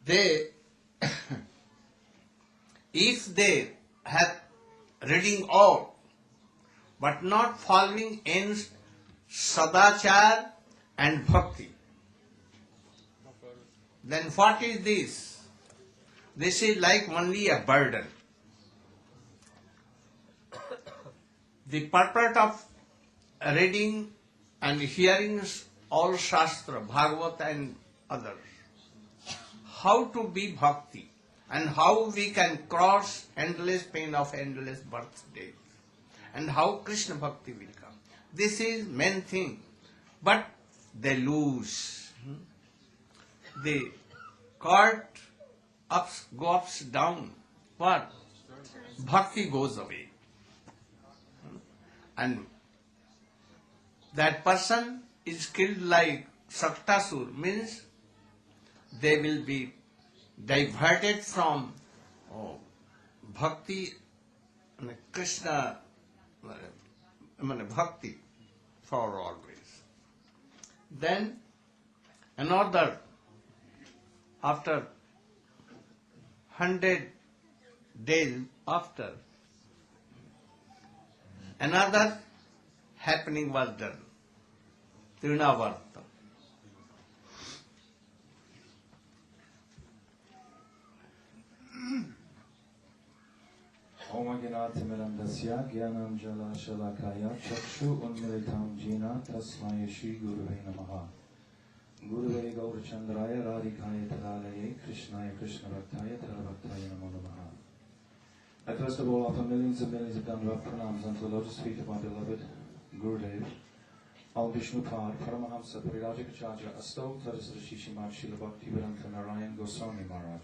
they, if they have reading all, but not following in sadachar and bhakti, then what is this? This is like only a burden. The purpose of reading and hearing all Shastra, Bhagavata and others, how to be bhakti and how we can cross endless pain of endless birthdays and how Krishna bhakti will come. This is main thing. But they lose. The cart goes down. What? Bhakti goes away. And that person is killed like Saktasur, means they will be diverted from bhakti, Krishna, bhakti for always. Then another, after 100 days after, another happening was done. Trinavarta. Omaginathmirandasya Gyanam Jala Shalakaya Chakshu Unmilitam Jina Tasmaya Shri Gurave Namaha Gurave Gaurachandraya Radhikaya Taralaye Krishnaya Krishna Bhaktaya Tarabhaktaya Namo Namaha. I first of all offer millions and millions of Dandavat pranams unto the lotus feet of my beloved Gurudev, All Vishnupad, Paramahamsa, Parirajikacharya, Asto, Tadasara Shishimad, Srila Bhaktivedanta Narayan Goswami Maharaj.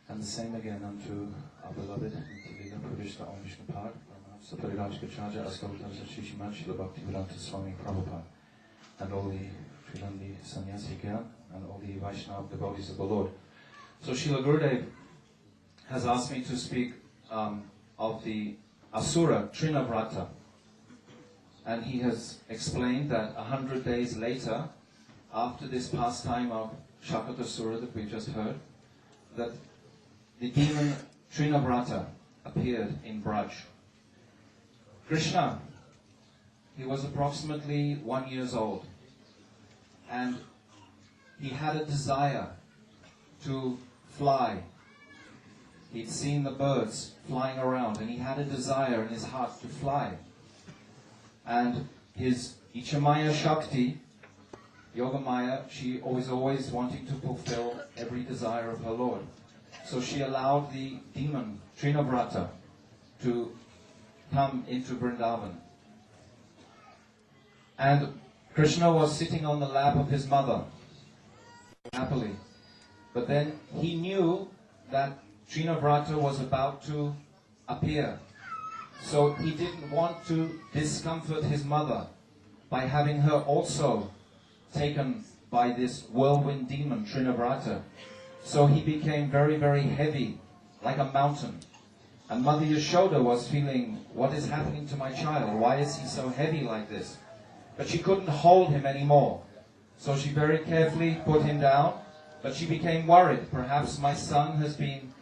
And the same again unto our beloved Nitya Pravishta Om Vishnupad, Paramahamsa, Parirajikacharya, Asto, Tadasara Shishimad, Srila Bhaktivedanta Swami Prabhupada, and all the Trilandi Sannyasi again, and all the Vaishnava devotees of the Lord. So Srila Gurudev has asked me to speak of the Asura Trinavrata. And he has explained that 100 days later, after this pastime of Shakatasura that we just heard, that the demon Trinavrata appeared in Braj. Krishna, he was approximately 1 year old, and he had a desire to fly. He'd seen the birds flying around, and he had a desire in his heart to fly. And his Ichamaya Shakti, Yogamaya, she was always wanting to fulfill every desire of her Lord. So she allowed the demon Trinavrata to come into Vrindavan. And Krishna was sitting on the lap of his mother, happily. But then he knew that Trinavrata was about to appear. So he didn't want to discomfort his mother by having her also taken by this whirlwind demon, Trinavrata. So he became very, very heavy, like a mountain. And Mother Yashoda was feeling, what is happening to my child? Why is he so heavy like this? But she couldn't hold him anymore. So she very carefully put him down. But she became worried. Perhaps my son has been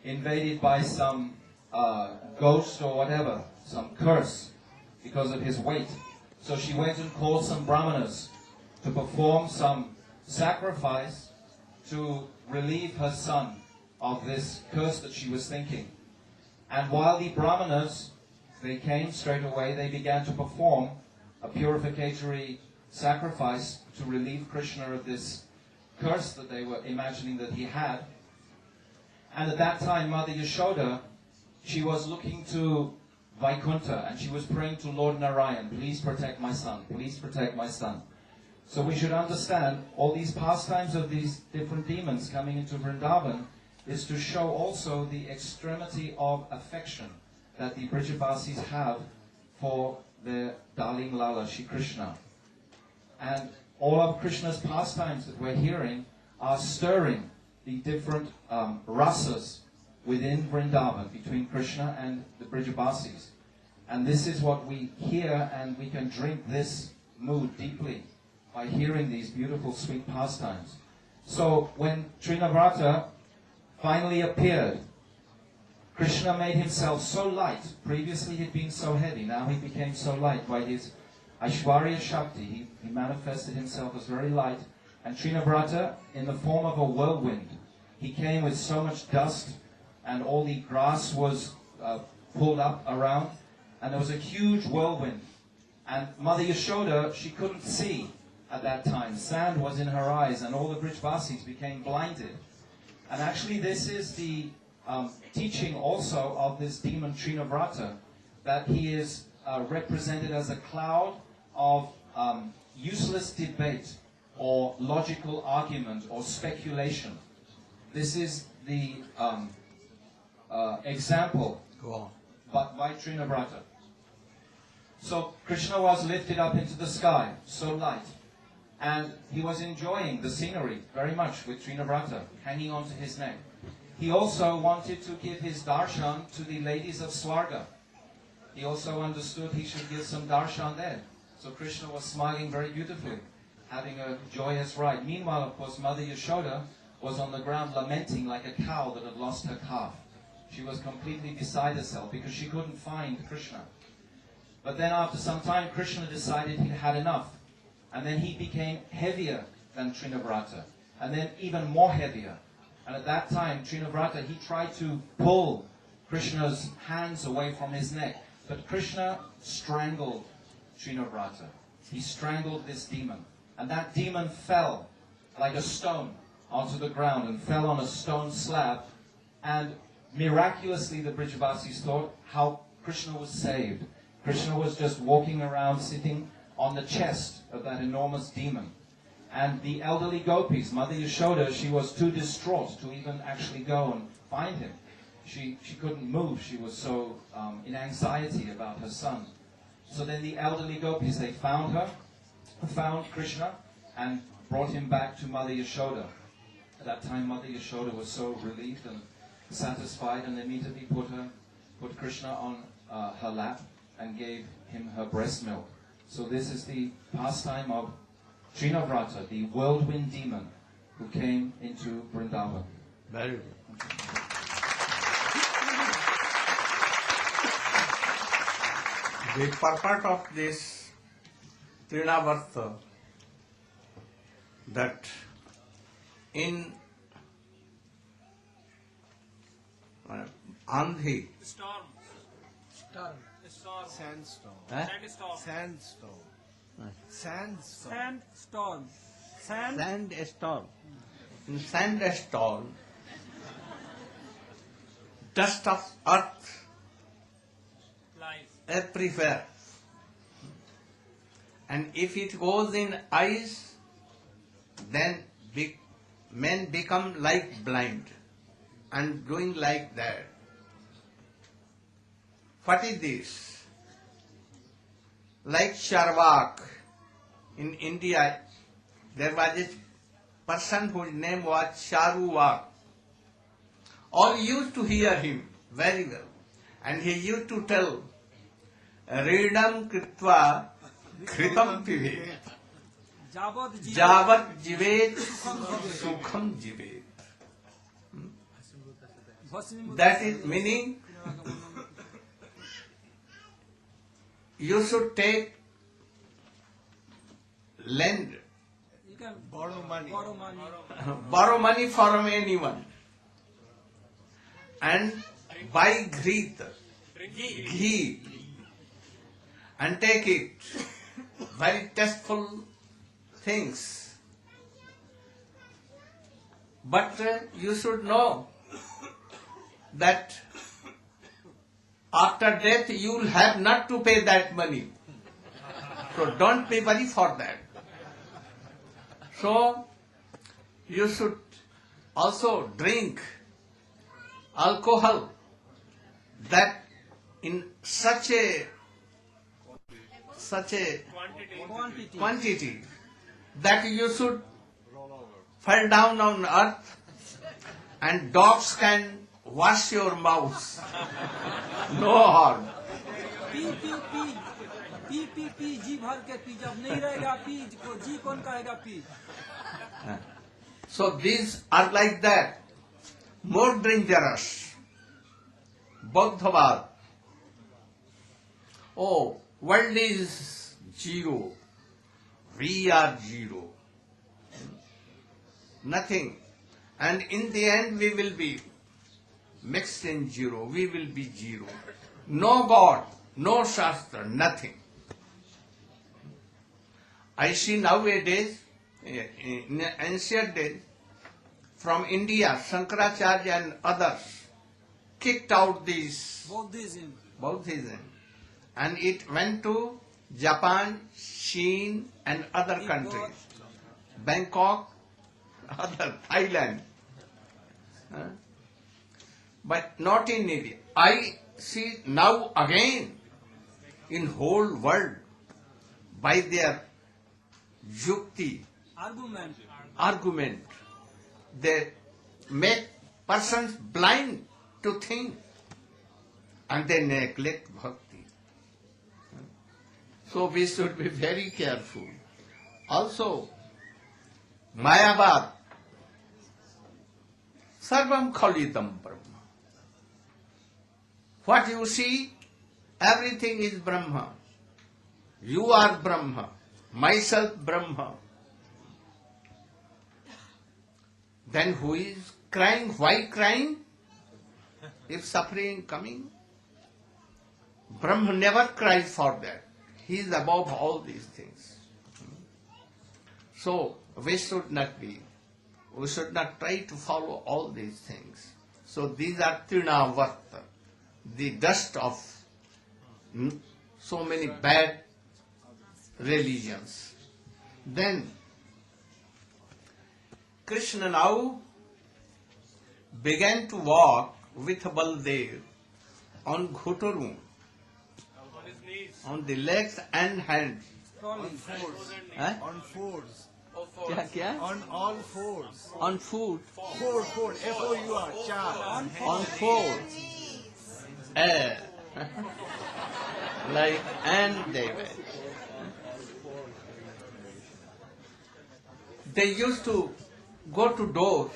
invaded by some ghost or whatever, some curse, because of his weight. So she went and called some brahmanas to perform some sacrifice to relieve her son of this curse that she was thinking. And while the brahmanas, they came straight away, they began to perform a purificatory sacrifice to relieve Krishna of this curse that they were imagining that he had. And at that time, Mother Yashoda, she was looking to Vaikuntha, and she was praying to Lord Narayan, please protect my son, please protect my son. So we should understand all these pastimes of these different demons coming into Vrindavan is to show also the extremity of affection that the Brijabasis have for their darling Lala, Shri Krishna. And all of Krishna's pastimes that we're hearing are stirring the different rasas within Vrindavan, between Krishna and the Brijabasis. And this is what we hear, and we can drink this mood deeply by hearing these beautiful sweet pastimes. So when Trinavrata finally appeared, Krishna made himself so light. Previously he'd been so heavy, now he became so light by his Aishwarya Shakti. He manifested himself as very light. And Trinavrata, in the form of a whirlwind, he came with so much dust, and all the grass was pulled up around, and there was a huge whirlwind. And Mother Yashoda, she couldn't see at that time. Sand was in her eyes, and all the Brijvasis became blinded. And actually this is the teaching also of this demon Trinavrata, that he is represented as a cloud of useless debate or logical argument or speculation. This is the example by Trinavrata. So Krishna was lifted up into the sky, so light, and he was enjoying the scenery very much with Trinavrata hanging onto his neck. He also wanted to give his darshan to the ladies of Swarga. He also understood he should give some darshan there. So Krishna was smiling very beautifully, having a joyous ride. Meanwhile, of course, Mother Yashoda was on the ground lamenting like a cow that had lost her calf. She was completely beside herself because she couldn't find Krishna. But then after some time, Krishna decided he'd had enough. And then he became heavier than Trinavrata. And then even more heavier. And at that time, Trinavrata, he tried to pull Krishna's hands away from his neck. But Krishna strangled Trinavrata. He strangled this demon. And that demon fell like a stone onto the ground and fell on a stone slab. And miraculously the Brijavasis thought how Krishna was saved. Krishna was just walking around sitting on the chest of that enormous demon. And the elderly gopis, Mother Yashoda, she was too distraught to even actually go and find him. She couldn't move. She was so in anxiety about her son. So then the elderly gopis, they found her, found Krishna, and brought him back to Mother Yashoda. At that time, Mother Yashoda was so relieved and satisfied, and immediately put Krishna on her lap and gave him her breast milk. So this is the pastime of Trinavrata, the whirlwind demon who came into Vrindavan. Very good. The purport of this Trinavarta, that in Andhi, Sandstorm. sandstorm. In sandstorm, dust of earth everywhere. And if it goes in eyes, then men become like blind and doing like that. What is this? Like Charvak. In India, there was a person whose name was Charuvak. All used to hear him very well. And he used to tell, Redam Kritva Kritam Pivet Javat Jivet Sukham Jivet. That is meaning you should take lend, borrow money from anyone and buy ghee and take it, very tasteful things. But you should know that after death you will have not to pay that money. So don't be worried for that. So you should also drink alcohol that in such a quantity that you should fall down on earth and dogs can wash your mouth. No harm. P G भर के P, जब नहीं रहेगा P को जी कौन कहेगा P. So these are like that. More dangerous. Bodhavad. Oh, world is zero. We are zero. Nothing. And in the end we will be mixed in zero. We will be zero. No God, no Shastra, nothing. I see nowadays, in ancient days, from India, Shankaracharya and others kicked out this Buddhism. And it went to Japan, China and other countries. Bangkok, other, Thailand. But not in India. I see now again in whole world by their yukti, argument, they make persons blind to think and they neglect bhakti. So we should be very careful. Also, Mayavad, Sarvam Khalidam Brahma. What you see, everything is Brahma. You are Brahma. Myself Brahma. Then who is crying? Why crying? If suffering coming? Brahma never cries for that. He is above all these things. So we should not try to follow all these things. So these are trinavarta, the dust of so many bad religions. Then Krishna now began to walk with Baldev on Ghotaru, on the legs and hands. Crawling. Huh? On fours. क्या? On all fours. On foot. Four. F-O-U-R. Char. On four. Like, and they were. They used to go to doors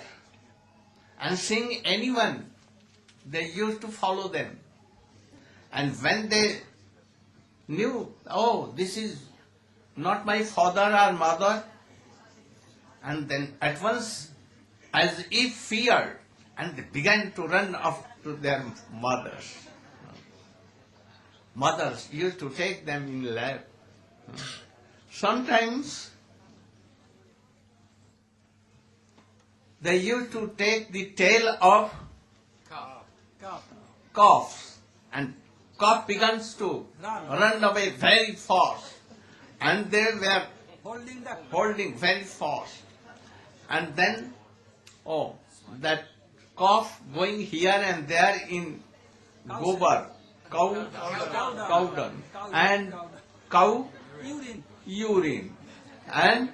and sing anyone. They used to follow them. And when they knew, oh, this is not my father or mother, and then at once, as if feared, and they began to run off to their mothers. Mothers used to take them in lap. Sometimes they used to take the tail of calves, and calf begins to run away very fast, and they were holding very fast. And then, oh, that calf going here and there in gobar, cow dung, and cow urine, and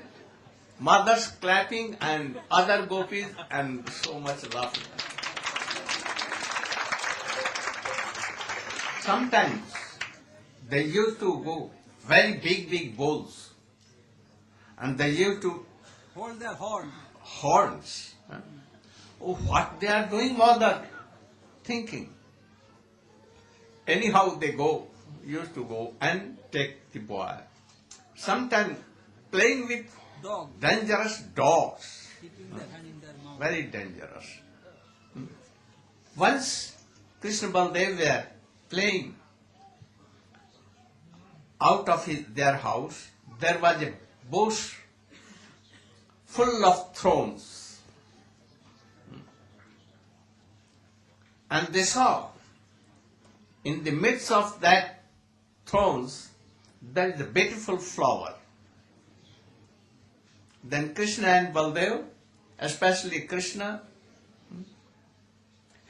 mothers clapping and other gopis and so much laughing. Sometimes they used to go very big bowls, and they used to Hold their horn. horns. Oh, what they are doing, mother? Thinking. Anyhow, they used to go and take the boy. Sometimes playing with Dog. dangerous dogs. Keeping their hand in their mouth. Very dangerous. Once Krishna Baldev were playing out of their house, there was a bush full of thorns. And they saw in the midst of that thorns there is a beautiful flower. Then Krishna and Baldev, especially Krishna,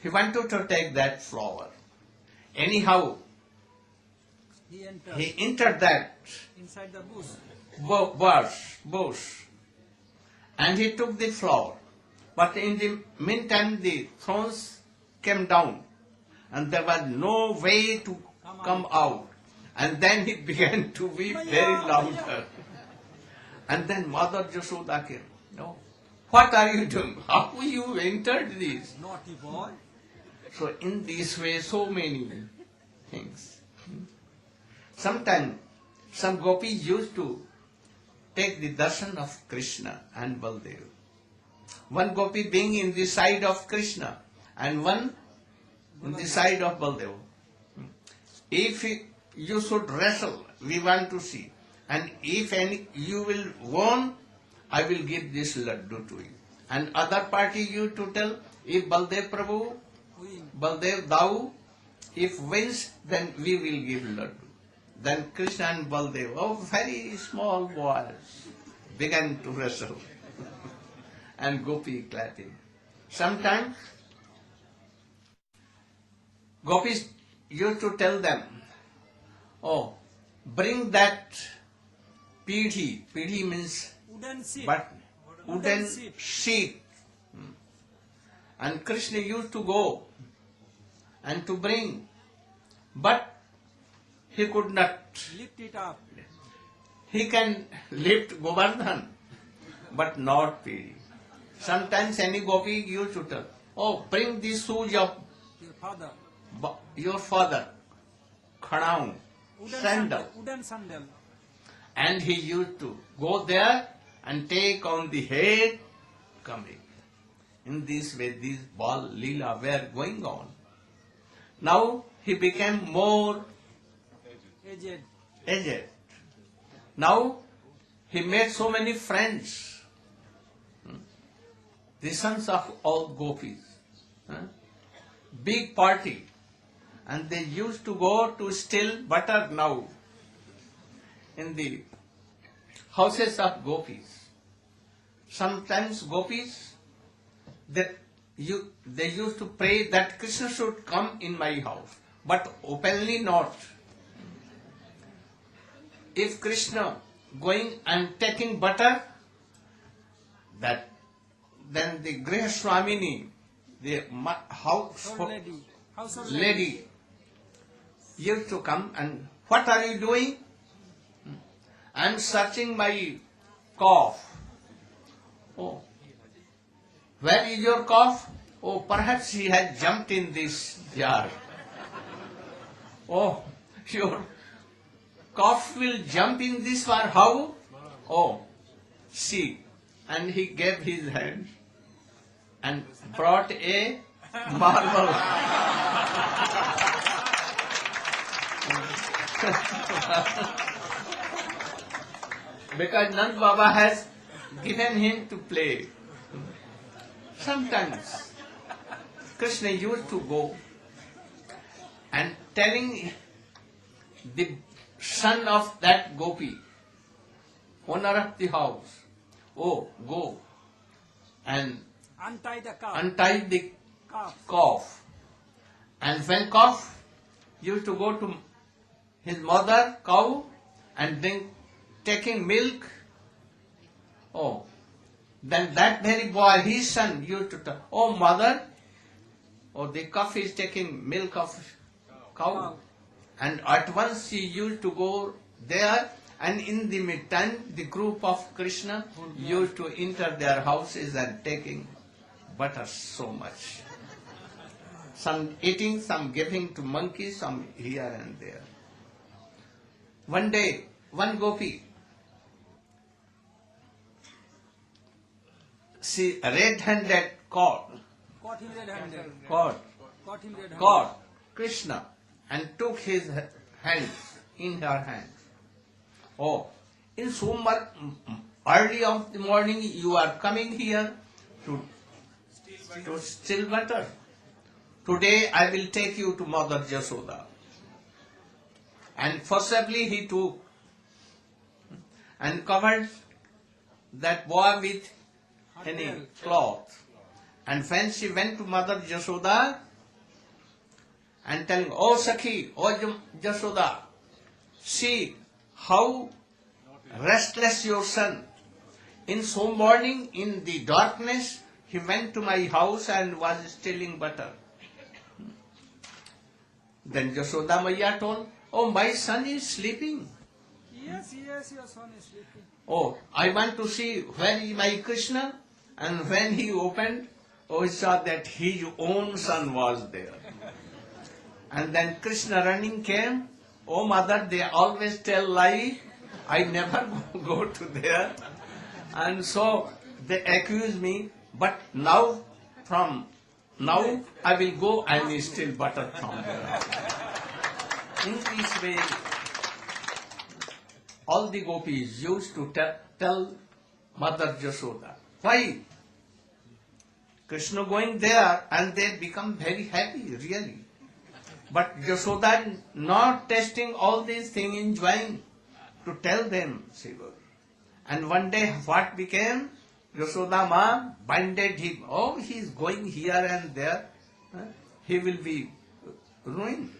he wanted to take that flower. Anyhow, he entered that Inside the bush. bush, and he took the flower. But in the meantime, the thorns came down, and there was no way to come out. And then he began to weep very louder. And then Mother Jashoda came. No, what are you doing? How you entered this? Naughty boy. So in this way, so many things. Sometimes some gopis used to take the darshan of Krishna and Baldev. One gopi being in the side of Krishna and one in the side of Baldev. If you should wrestle, we want to see. And if you will won, I will give this laddu to you. And other party you to tell, if Baldev Prabhu, Baldev thou, if wins, then we will give laddu. Then Krishna and Baldev, oh very small boys, began to wrestle. And gopi clapping. Sometimes gopis used to tell them, oh, bring that pidhi. Pidhi means Wooden seat. wooden sheet. And Krishna used to go and to bring, but he could not. Lift it up. He can lift Govardhan, but not Piri. Sometimes any gopi used to tell, oh, bring the shoes of your father, khadaun, sandal. Wooden sandal. And he used to go there and take on the head, coming. In this way, these ball lila were going on. Now he became more aged. Now he made so many friends, the sons of all gopis. big party, and they used to go to steal butter now in the houses of gopis. Sometimes gopis, they used to pray that Krishna should come in my house, but openly not. If Krishna going and taking butter, then the Grihaswamini, the household lady, used to come and, what are you doing? I am searching my cough. Oh, where is your cough? Oh, perhaps he has jumped in this jar. Oh, your cough will jump in this jar. How? Oh, see. And he gave his hand and brought a marble. Because Nand Baba has given him to play. Sometimes Krishna used to go and telling the son of that gopi, owner of the house, oh, go and Untie the calf. untie the calf. And when calf used to go to his mother cow and then taking milk, oh, then that very boy, his son, used to tell, oh mother, oh the calf is taking milk of cow. And at once he used to go there, and in the meantime the group of Krishna used to enter their houses and taking butter so much. Some eating, some giving to monkeys, some here and there. One day, one gopi, she red-handed caught Him red-handed. caught Krishna and took his hands in her hands. Oh, in so much early of the morning you are coming here to steal butter. Today I will take you to Mother Jasoda. And forcibly he took and covered that boy with any cloth. And when she went to Mother Jasoda and telling, oh Sakhi, oh Jasoda, see how restless your son. In so morning, in the darkness, he went to my house and was stealing butter. Then Jasoda Maya told, oh, my son is sleeping. Yes, your son is sleeping. Oh, I want to see where is my Krishna. And when he opened, oh, he saw that his own son was there. And then Krishna running came. Oh, mother, they always tell lie. I never go to there. And so they accuse me. But now, from now, I will go and steal butter from there. In this way, all the gopis used to tell Mother Jasoda. Why? Krishna going there and they become very happy, really. But Jasoda not testing all these things, enjoying to tell them, Shiva. And one day what became? Jasoda Ma binded him. Oh, he is going here and there. He will be ruined.